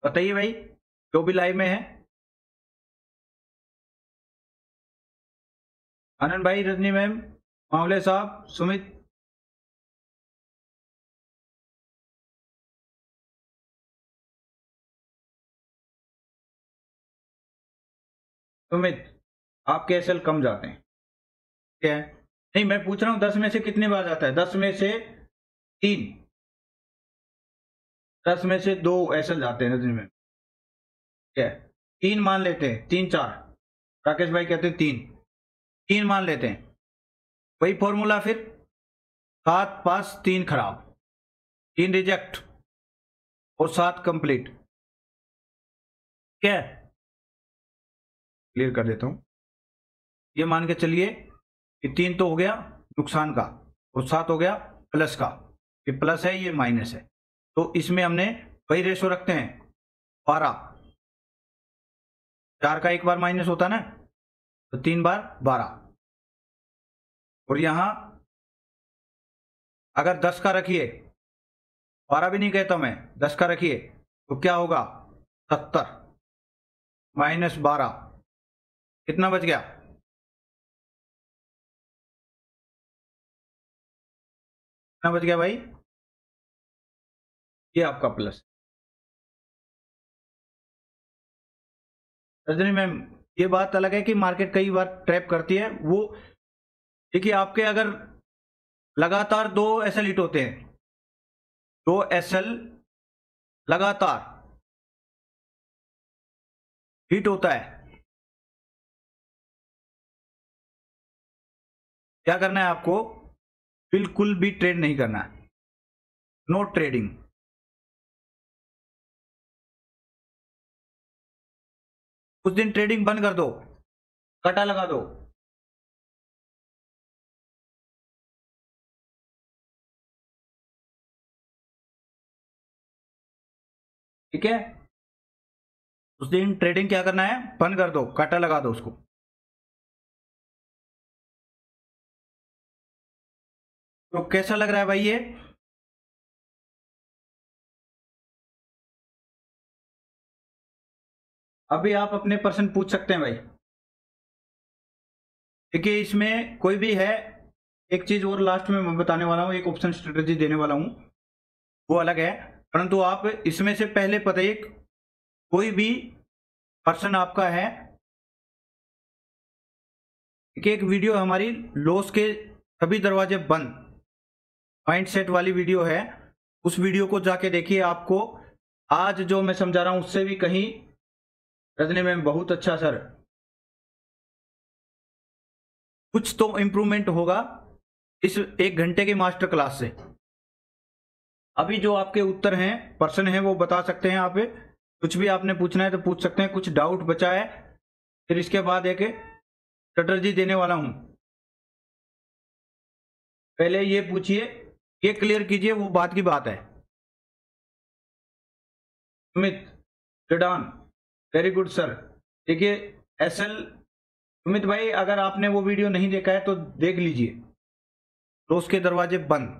बताइए भाई, जो भी लाइव में है। आनंद भाई, रजनी मैम, मावले साहब, सुमित, आपके एसएल कम जाते हैं क्या है? नहीं मैं पूछ रहा हूं 10 में से कितनी बार जाता है, 10 में से 3, 10 में से 2 एसएल जाते हैं रजनी मैम, क्या है, 3 मान लेते हैं, 3 4, राकेश भाई कहते हैं 3, 3 मान लेते हैं, वही फॉर्मूला फिर, 7 पास 3 खराब, 3 रिजेक्ट और 7 कंप्लीट, क्या है, क्लियर कर देता हूं। ये मान के चलिए कि 3 तो हो गया नुकसान का, और 7 हो गया प्लस का, ये प्लस है ये माइनस है, तो इसमें हमने वही रेशो रखते हैं 12, 4 का एक बार माइनस होता ना, तो 3 बार 12, और यहां अगर 10 का रखिए, 12 भी नहीं कहता मैं, 10 का रखिए, तो क्या होगा, 70 माइनस 12, कितना बच गया, कितना बच गया भाई, ये आपका प्लस। रजनी मैम, ये बात अलग है कि मार्केट कई बार ट्रैप करती है। वो देखिए, आपके अगर लगातार 2 एसएल हिट होते हैं, 2 एसएल लगातार हिट होता है, क्या करना है आपको? बिल्कुल भी ट्रेड नहीं करना है, नो ट्रेडिंग। उस दिन ट्रेडिंग बंद कर दो, कटा लगा दो। ठीक है, उस दिन ट्रेडिंग क्या करना है, बंद कर दो, काटा लगा दो उसको। तो कैसा लग रहा है भाई ये? अभी आप अपने पर्सन पूछ सकते हैं भाई। देखिए, इसमें कोई भी है, एक चीज और लास्ट में मैं बताने वाला हूं, एक ऑप्शन स्ट्रेटेजी देने वाला हूं, वो अलग है। परंतु आप इसमें से पहले पता है, कोई भी पर्सन आपका है, एक वीडियो हमारी लॉस के सभी दरवाजे बंद माइंड सेट वाली वीडियो है, उस वीडियो को जाके देखिए। आपको आज जो मैं समझा रहा हूं उससे भी कहीं रजनी में बहुत अच्छा सर, कुछ तो इंप्रूवमेंट होगा इस 1 घंटे की मास्टर क्लास से। अभी जो आपके उत्तर हैं, पर्सन हैं, वो बता सकते हैं। आप कुछ भी आपने पूछना है तो पूछ सकते हैं, कुछ डाउट बचा है फिर इसके बाद एक स्ट्रेटजी देने वाला हूं। पहले ये पूछिए, ये क्लियर कीजिए, वो बात की बात है। सुमित जडान, वेरी गुड सर। देखिए, एसएल सुमित भाई, अगर आपने वो वीडियो नहीं देखा है तो देख लीजिए, तो उसके दरवाजे बंद,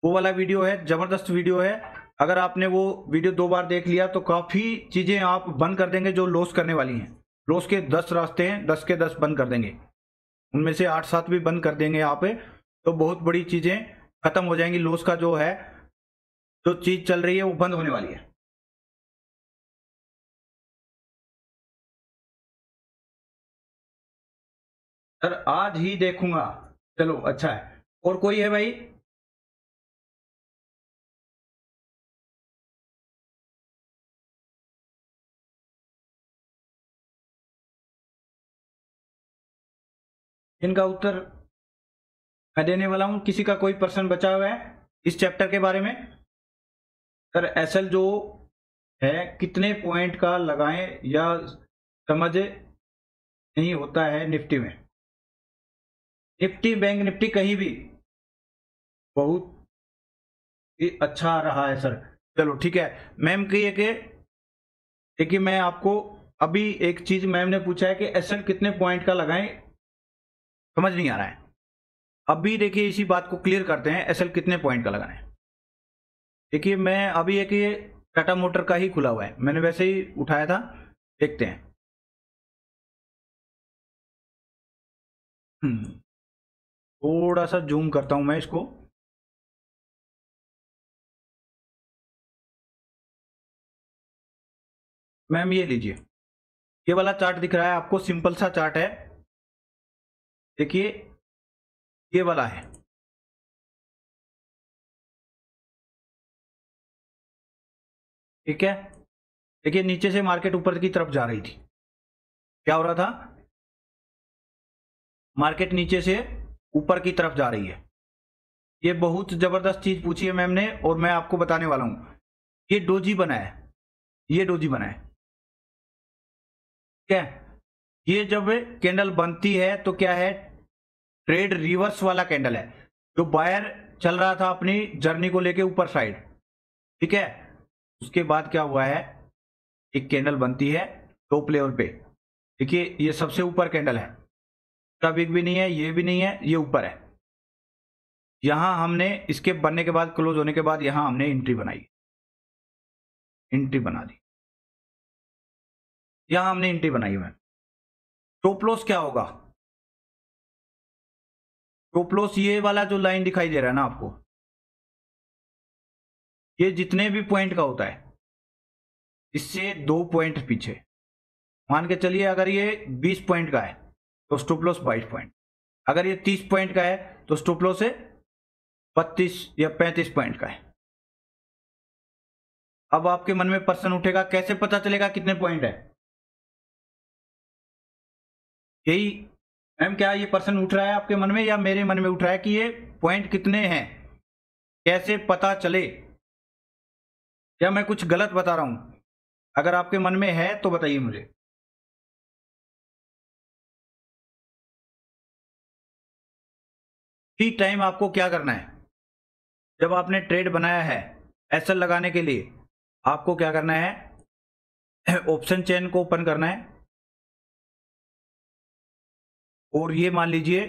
वो वाला वीडियो है, जबरदस्त वीडियो है। अगर आपने वो वीडियो 2 बार देख लिया तो काफी चीजें आप बंद कर देंगे जो लॉस करने वाली हैं। लॉस के 10 रास्ते हैं, 10 के 10 बंद कर देंगे, उनमें से 8-7 भी बंद कर देंगे यहाँ पे, तो बहुत बड़ी चीजें खत्म हो जाएंगी। लॉस का जो है, जो चीज चल रही है वो बंद होने वाली है। सर आज ही देखूंगा, चलो अच्छा है। और कोई है भाई? इनका उत्तर मैं देने वाला हूं, किसी का कोई प्रश्न बचा हुआ है इस चैप्टर के बारे में? सर एसएल जो है कितने पॉइंट का लगाएं या समझ नहीं होता है निफ्टी में, निफ्टी बैंक निफ्टी कहीं भी बहुत ही अच्छा रहा है सर। चलो ठीक है, मैम की एक, देखिए मैं आपको अभी एक चीज मैम ने पूछा है कि एसएल कितने पॉइंट का लगाएं, समझ नहीं आ रहा है। अभी देखिए इसी बात को क्लियर करते हैं, एसएल कितने पॉइंट का लगाना है। देखिए मैं अभी एक ये टाटा मोटर का ही खुला हुआ है, मैंने वैसे ही उठाया था, देखते हैं। थोड़ा सा जूम करता हूं मैं इसको। मैम ये लीजिए, ये वाला चार्ट दिख रहा है आपको, सिंपल सा चार्ट है। देखिए ये वाला है, ठीक है। देखिए नीचे से मार्केट ऊपर की तरफ जा रही थी, क्या हो रहा था, मार्केट नीचे से ऊपर की तरफ जा रही है। ये बहुत जबरदस्त चीज पूछी है मैम ने, और मैं आपको बताने वाला हूं। ये डोजी बना है, ये डोजी बना है, ठीक है। ये जब कैंडल बनती है तो क्या है, ट्रेड रिवर्स वाला कैंडल है, जो बायर चल रहा था अपनी जर्नी को लेके ऊपर साइड, ठीक है। उसके बाद क्या हुआ है, एक कैंडल बनती है टॉप लेवल पे। देखिए ये सबसे ऊपर कैंडल है, इसका बिग भी नहीं है, ये भी नहीं है, ये ऊपर है। यहां हमने इसके बनने के बाद, क्लोज होने के बाद, यहां हमने एंट्री बनाई, एंट्री बना दी, यहां हमने एंट्री बनाई है। टॉप लॉस क्या होगा, टॉप लॉस ये वाला जो लाइन दिखाई दे रहा है ना आपको, ये जितने भी पॉइंट का होता है, इससे 2 पॉइंट पीछे, मान के चलिए अगर ये 20 पॉइंट का है तो स्टॉप लॉस 22 पॉइंट, अगर ये 30 पॉइंट का है तो स्टॉप लॉस है 32 या 35 पॉइंट का है। अब आपके मन में प्रश्न उठेगा कैसे पता चलेगा कितने पॉइंट है? यही मैम, क्या ये प्रश्न उठ रहा है आपके मन में या मेरे मन में उठ रहा है कि ये पॉइंट कितने हैं, कैसे पता चले? या मैं कुछ गलत बता रहा हूं? अगर आपके मन में है तो बताइए मुझे। ठीक टाइम आपको क्या करना है, जब आपने ट्रेड बनाया है एसएल लगाने के लिए, आपको क्या करना है, ऑप्शन चेन को ओपन करना है और ये मान लीजिए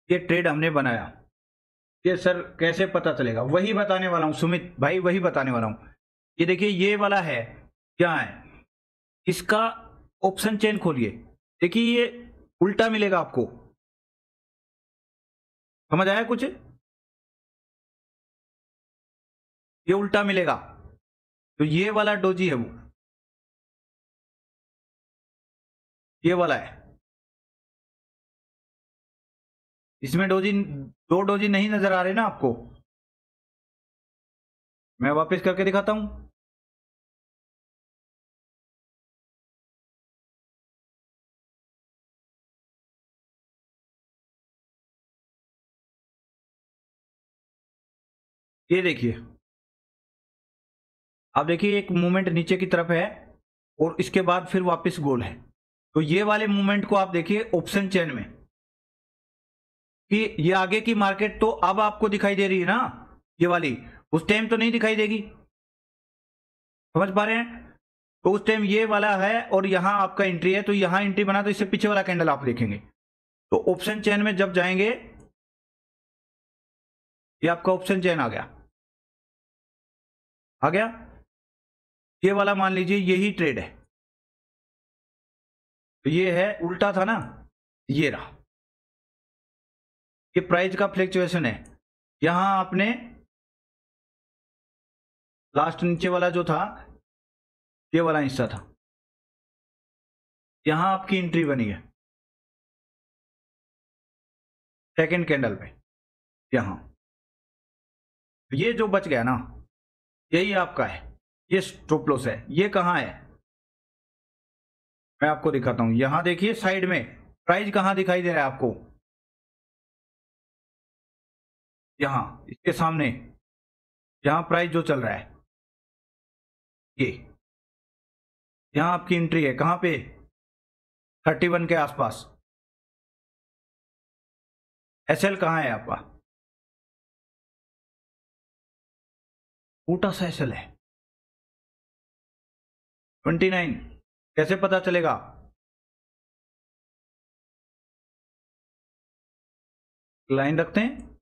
ये ट्रेड हमने बनाया। ये सर कैसे पता चलेगा? वही बताने वाला हूं सुमित भाई, वही बताने वाला हूं। ये देखिए ये वाला है, क्या है इसका ऑप्शन चेन खोलिए, देखिए ये उल्टा मिलेगा आपको, समझ आया कुछ? ये उल्टा मिलेगा, तो ये वाला डोजी है वो, ये वाला है। इसमें डोजी, दो डोजी नहीं नजर आ रहे ना आपको? मैं वापस करके दिखाता हूं। ये देखिए, आप देखिए एक मूवमेंट नीचे की तरफ है और इसके बाद फिर वापस गोल है। तो ये वाले मूवमेंट को आप देखिए ऑप्शन चेन में कि ये आगे की मार्केट तो अब आपको दिखाई दे रही है ना, ये वाली उस टाइम तो नहीं दिखाई देगी, समझ पा रहे हैं? तो उस टाइम ये वाला है और यहां आपका एंट्री है, तो यहां एंट्री बना तो इससे पीछे वाला कैंडल आप देखेंगे। तो ऑप्शन चेन में जब जाएंगे, ये आपका ऑप्शन चेन आ गया, आ गया। ये वाला मान लीजिए यही ट्रेड है, तो ये है उल्टा था ना, ये रहा, ये प्राइस का फ्लक्चुएशन है। यहां आपने लास्ट नीचे वाला जो था, ये वाला हिस्सा था, यहां आपकी एंट्री बनी है सेकंड कैंडल पे, यहां ये जो बच गया ना, यही आपका है, ये स्टॉप लॉस है। ये कहां है मैं आपको दिखाता हूं, यहां देखिए साइड में प्राइस कहां दिखाई दे रहा है आपको, यहां इसके सामने, यहां प्राइस जो चल रहा है, ये यहां आपकी एंट्री है कहां पे, 31 के आसपास। एसएल कहां है आपका, छोटा सा एसएल है 29। कैसे पता चलेगा? लाइन रखते हैं,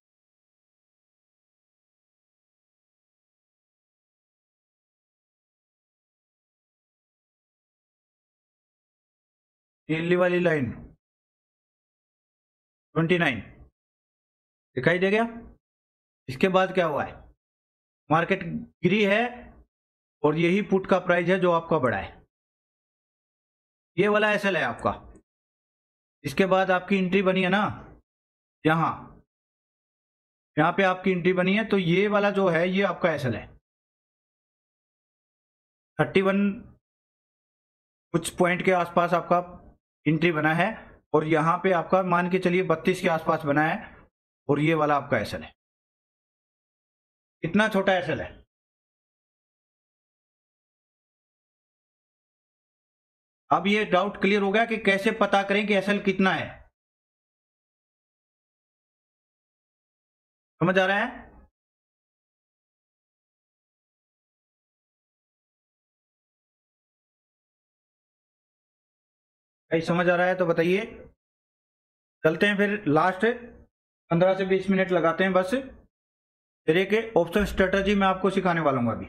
नीली वाली लाइन 29 दिखाई दे गया। इसके बाद क्या हुआ है, मार्केट गिरी है और यही पुट का प्राइस है जो आपका बढ़ा है, ये वाला एसएल है आपका। इसके बाद आपकी एंट्री बनी है ना, यहां यहां पे आपकी एंट्री बनी है, तो ये वाला जो है ये आपका एसएल है 31 कुछ पॉइंट के आसपास आपका एंट्री बना है, और यहां पे आपका मान के चलिए 32 के आसपास बना है, और ये वाला आपका एसएल है। इतना छोटा एसएल है। अब ये डाउट क्लियर हो गया कि कैसे पता करें कि एसएल कितना है, समझ आ रहा है? कहीं समझ आ रहा है तो बताइए। चलते हैं फिर, लास्ट 15 से 20 मिनट लगाते हैं बस, फिर एक ऑप्शन स्ट्रेटजी मैं आपको सिखाने वाला हूँ अभी।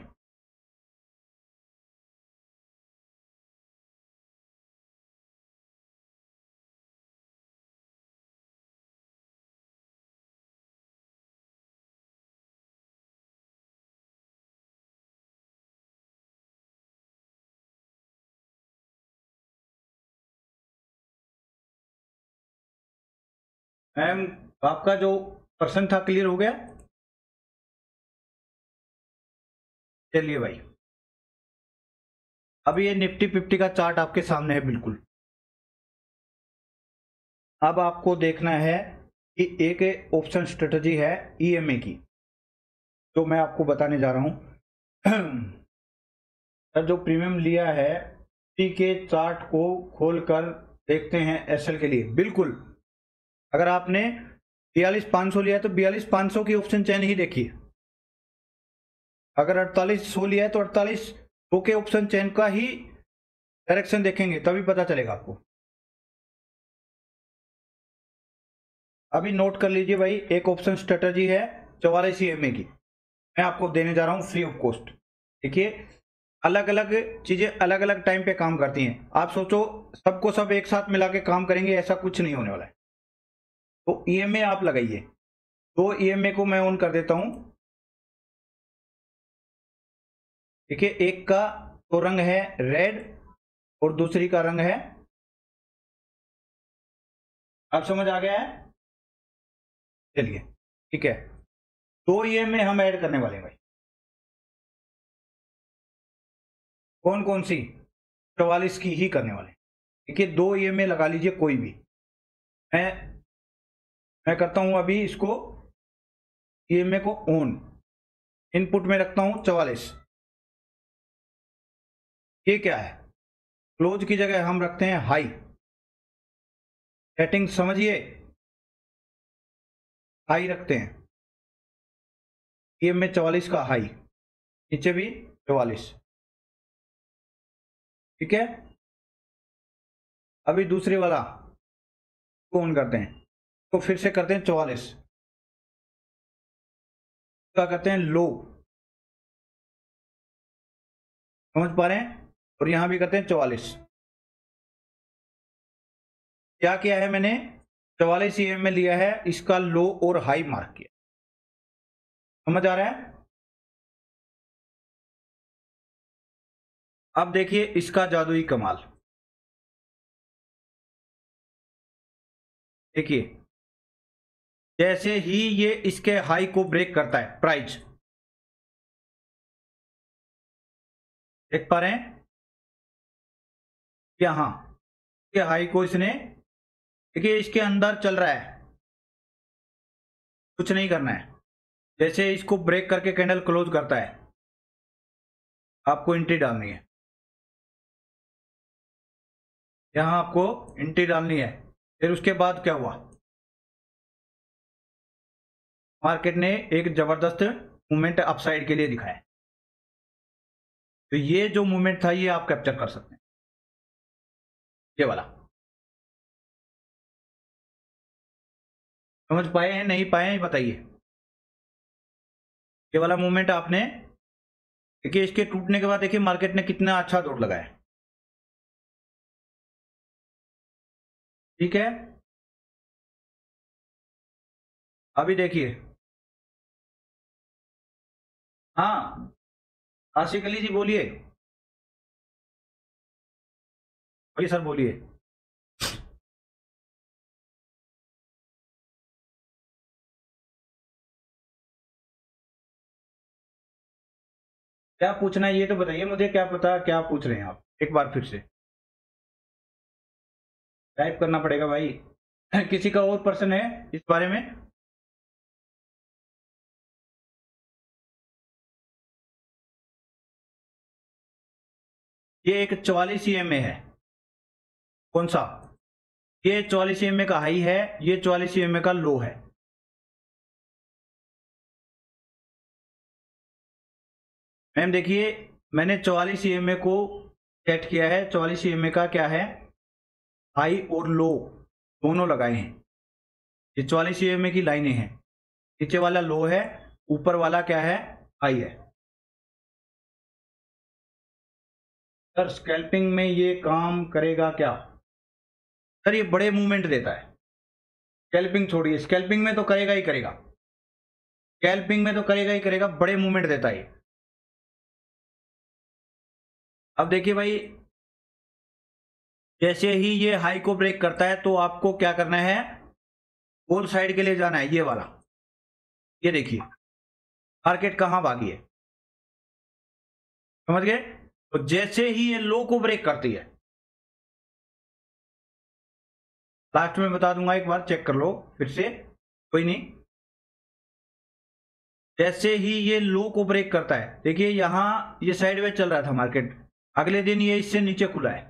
मैम आपका जो पर्सन था क्लियर हो गया? चलिए भाई, अभी ये निफ्टी 50 का चार्ट आपके सामने है बिल्कुल। अब आपको देखना है कि एक ऑप्शन स्ट्रेटजी है ईएमए की, जो मैं आपको बताने जा रहा हूं। सर जो प्रीमियम लिया है उसी के चार्ट को खोलकर देखते हैं एसएल के लिए। बिल्कुल, अगर आपने 42,500 लिया है तो 42,500 की ऑप्शन चेन ही देखिए। अगर 4800 लिया है तो 4800 के ऑप्शन चेन का ही डायरेक्शन देखेंगे, तभी पता चलेगा आपको। अभी नोट कर लीजिए भाई, एक ऑप्शन स्ट्रेटजी है 44 EMA की, मैं आपको देने जा रहा हूं फ्री ऑफ कॉस्ट। देखिए, अलग अलग चीजें अलग अलग टाइम पे काम करती हैं। आप सोचो सबको सब एक साथ मिला के काम करेंगे, ऐसा कुछ नहीं होने वाला है। तो ईएमए आप लगाइए। तो ईएमए को मैं ऑन कर देता हूं। देखिए, एक का तो रंग है रेड और दूसरी का रंग है, आप समझ आ गया है? चलिए ठीक है, दो ईएमए हम ऐड करने वाले हैं भाई। कौन कौन सी? 44 की ही करने वाले। देखिए, दो ईएमए लगा लीजिए कोई भी। मैं मैं करता हूं अभी इसको ईएमए को ऑन, इनपुट में रखता हूं 44। ये क्या है? क्लोज की जगह हम रखते हैं हाई। सेटिंग समझिए, हाई रखते हैं। ईएमए 44 का हाई, नीचे भी 44। ठीक है, अभी दूसरे वाला को ऑन करते हैं, तो फिर से करते हैं 44 का, करते हैं लो, समझ पा रहे हैं? और यहां भी करते हैं 44। क्या किया है मैंने? 44 ईएमए लिया है, इसका लो और हाई मार्क किया। समझ आ रहा है? अब देखिए इसका जादुई कमाल। देखिए, जैसे ही ये इसके हाई को ब्रेक करता है, प्राइस देख पा रहे हैं यहां के हाई को इसने, देखिए इसके अंदर चल रहा है, कुछ नहीं करना है। जैसे इसको ब्रेक करके कैंडल क्लोज करता है, आपको एंट्री डालनी है। यहां आपको एंट्री डालनी है। फिर उसके बाद क्या हुआ? मार्केट ने एक जबरदस्त मूवमेंट अपसाइड के लिए दिखाया। तो ये जो मूवमेंट था ये आप कैप्चर कर सकते हैं, ये वाला। समझ पाए हैं नहीं पाए हैं बताइए? ये वाला मूवमेंट आपने, देखिए इसके टूटने के बाद देखिए मार्केट ने कितना अच्छा दौड़ लगाया। ठीक है, अभी देखिए। हाँ, आशिक अली जी बोलिए। बोलिए सर, बोलिए। क्या पूछना है ये तो बताइए मुझे, क्या पता क्या पूछ रहे हैं आप? एक बार फिर से टाइप करना पड़ेगा भाई। किसी का और पर्सन है इस बारे में? ये एक 44 EMA है। कौन सा? ये 44 EMA का हाई है, ये 44 EMA का लो है। मैम देखिए, मैंने 44 EMA को सेट किया है। 44 EMA का क्या है? हाई और लो दोनों लगाए हैं। ये 44 EMA की लाइनें हैं। नीचे वाला लो है, ऊपर वाला क्या है? हाई है। सर स्कैल्पिंग में ये काम करेगा क्या? सर ये बड़े मूवमेंट देता है। स्कैल्पिंग छोड़िए, स्कैल्पिंग में तो करेगा ही करेगा, स्कैल्पिंग में तो करेगा ही करेगा, बड़े मूवमेंट देता है। अब देखिए भाई, जैसे ही ये हाई को ब्रेक करता है तो आपको क्या करना है? होल साइड के लिए जाना है, ये वाला। ये देखिए मार्केट कहाँ भागी है, समझ गए। तो जैसे ही ये लो को ब्रेक करती है, लास्ट में बता दूंगा, एक बार चेक कर लो फिर से, कोई नहीं। जैसे ही ये लो को ब्रेक करता है, देखिए यहां ये साइडवेज चल रहा था मार्केट, अगले दिन ये इससे नीचे खुला है,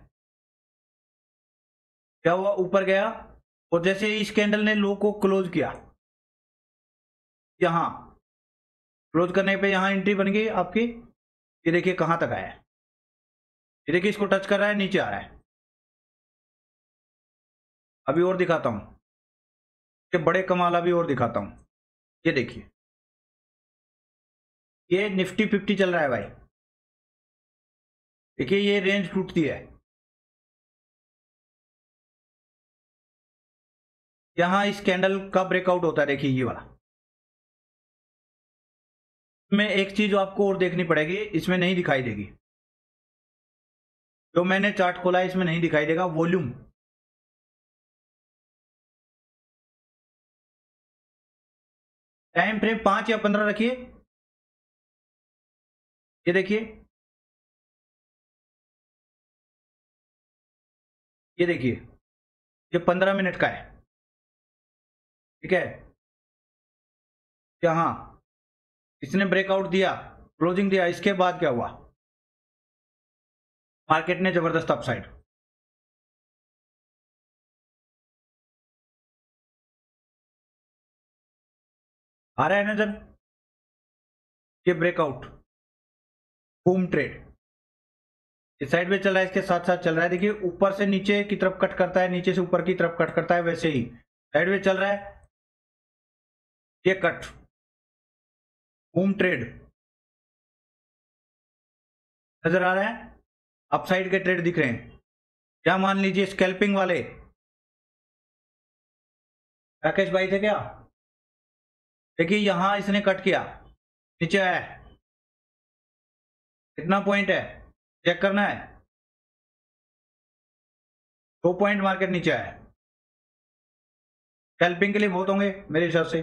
क्या हुआ, ऊपर गया, और जैसे ही इस कैंडल ने लो को क्लोज किया, यहां क्लोज करने पे यहां एंट्री बन गई आपकी। ये देखिए कहां तक आया है, ये देखिए इसको टच कर रहा है, नीचे आ रहा है। अभी और दिखाता हूं, ये बड़े कमाल अभी और दिखाता हूं। ये देखिए ये निफ्टी 50 चल रहा है भाई, देखिए ये रेंज टूटती है, यहां इस कैंडल का ब्रेकआउट होता है, देखिए ये वाला। में एक चीज आपको और देखनी पड़ेगी, इसमें नहीं दिखाई देगी, जो मैंने चार्ट खोला है इसमें नहीं दिखाई देगा, वॉल्यूम। टाइम फ्रेम 5 या 15 रखिए, ये देखिए, ये देखिए ये 15 मिनट का है, ठीक है। यहां इसने ब्रेकआउट दिया, क्लोजिंग दिया, इसके बाद क्या हुआ, मार्केट ने जबरदस्त अपसाइड, आ रहा है नजर, ये ब्रेकआउट, बूम ट्रेड, इस साइड में चल रहा है, इसके साथ साथ चल रहा है, देखिए ऊपर से नीचे की तरफ कट करता है, नीचे से ऊपर की तरफ कट करता है, वैसे ही साइड में चल रहा है, ये कट, बूम ट्रेड नजर आ रहा है, अपसाइड के ट्रेड दिख रहे हैं। क्या मान लीजिए स्कैल्पिंग वाले राकेश भाई थे क्या, देखिए यहां इसने कट किया, नीचे आया, कितना पॉइंट है चेक करना है, 2 पॉइंट मार्केट नीचे आया, स्कैल्पिंग के लिए बहुत होंगे मेरे हिसाब से।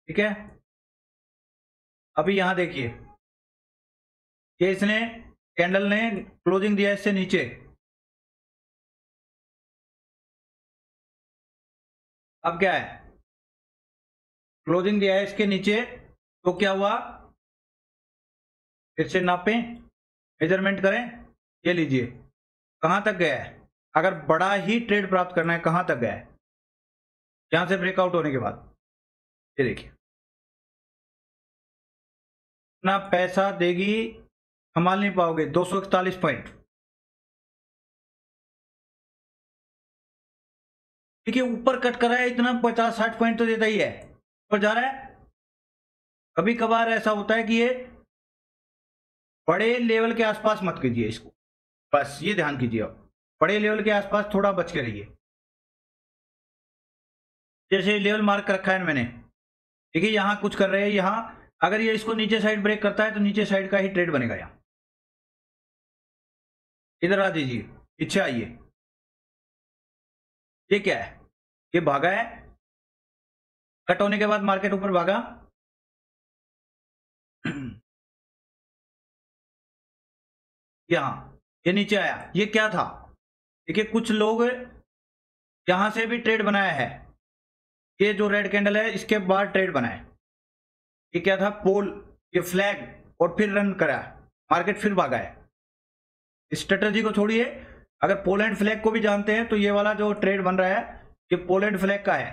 ठीक है, अभी यहां देखिए कि इसने कैंडल ने क्लोजिंग दिया इससे नीचे, अब क्या है, क्लोजिंग दिया है इसके नीचे, तो क्या हुआ, फिर से नापें, मेजरमेंट करें, ये लीजिए कहां तक गया है, अगर बड़ा ही ट्रेड प्राप्त करना है कहां तक गया है, यहां से ब्रेकआउट होने के बाद, ये देखिए इतना पैसा देगी, संभाल नहीं पाओगे, 241 पॉइंट, देखिए ऊपर कट कर रहा है, इतना 50-60 पॉइंट तो देता ही है, ऊपर जा रहा है। कभी कभार ऐसा होता है कि ये बड़े लेवल के आसपास मत कीजिए इसको, बस ये ध्यान कीजिए, आप बड़े लेवल के आसपास थोड़ा बच के रहिए, जैसे लेवल मार्क रखा है मैंने, देखिए यहां कुछ कर रहे हैं, यहां अगर ये इसको नीचे साइड ब्रेक करता है तो नीचे साइड का ही ट्रेड बनेगा, यहां इधर आ दीजिए, पीछे आइए, ये क्या है, ये भागा है, कट होने के बाद मार्केट ऊपर भागा, यहां ये नीचे आया, ये क्या था, देखिए कुछ लोग यहां से भी ट्रेड बनाया है, ये जो रेड कैंडल है इसके बाद ट्रेड बनाए, ये क्या था, पोल, ये फ्लैग, और फिर रन करा, मार्केट फिर भागा है। स्ट्रेटजी को छोड़िए, अगर पोल एंड फ्लैग को भी जानते हैं तो ये वाला जो ट्रेड बन रहा है ये पोल एंड फ्लैग का है,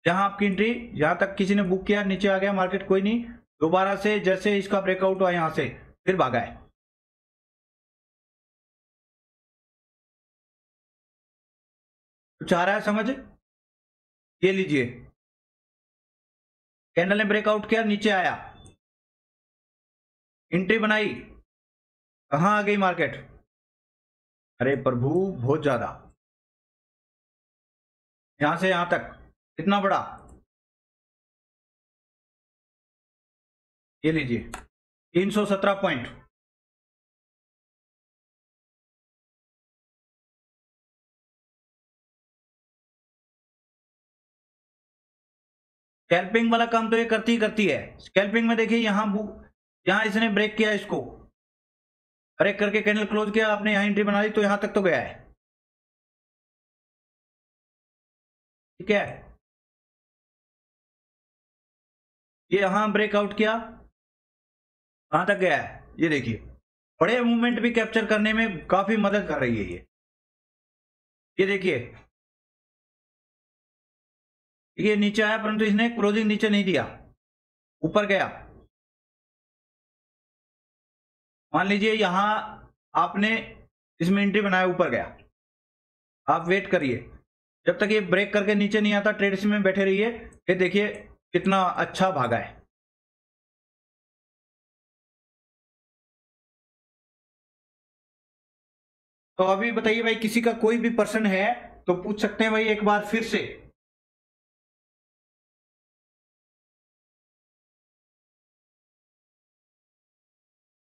जहां आपकी एंट्री, यहां तक किसी ने बुक किया, नीचे आ गया मार्केट, कोई नहीं, दोबारा से जैसे इसका ब्रेकआउट हुआ यहां से फिर भागा है, कुछ आ रहा है समझ, ये लीजिए कैंडल ने ब्रेकआउट किया, नीचे आया, एंट्री बनाई, कहां आ गई मार्केट, अरे प्रभु बहुत ज्यादा, यहां से यहां तक कितना बड़ा, ये लीजिए 317 पॉइंट, स्कैल्पिंग वाला काम तो ये करती है। स्कैल्पिंग में देखिए यहाँ इसने ब्रेक किया, इसको ब्रेक करके कैंडल क्लोज किया, आपने यहाँ एंट्री बना ली तो यहाँ तक तो गया है, ठीक है। ये यहाँ ब्रेकआउट किया, कहां तक गया है ये देखिए। बड़े मूवमेंट भी कैप्चर करने में काफी मदद कर रही है ये देखिए। ये नीचे आया परंतु इसने क्लोजिंग नीचे नहीं दिया, ऊपर गया। मान लीजिए यहां आपने इसमें एंट्री बनाया, ऊपर गया, आप वेट करिए जब तक ये ब्रेक करके नीचे नहीं आता, ट्रेड्स में बैठे रहिए। ये देखिए कितना अच्छा भागा है। तो अभी बताइए भाई, किसी का कोई भी प्रश्न है तो पूछ सकते हैं भाई एक बार फिर से।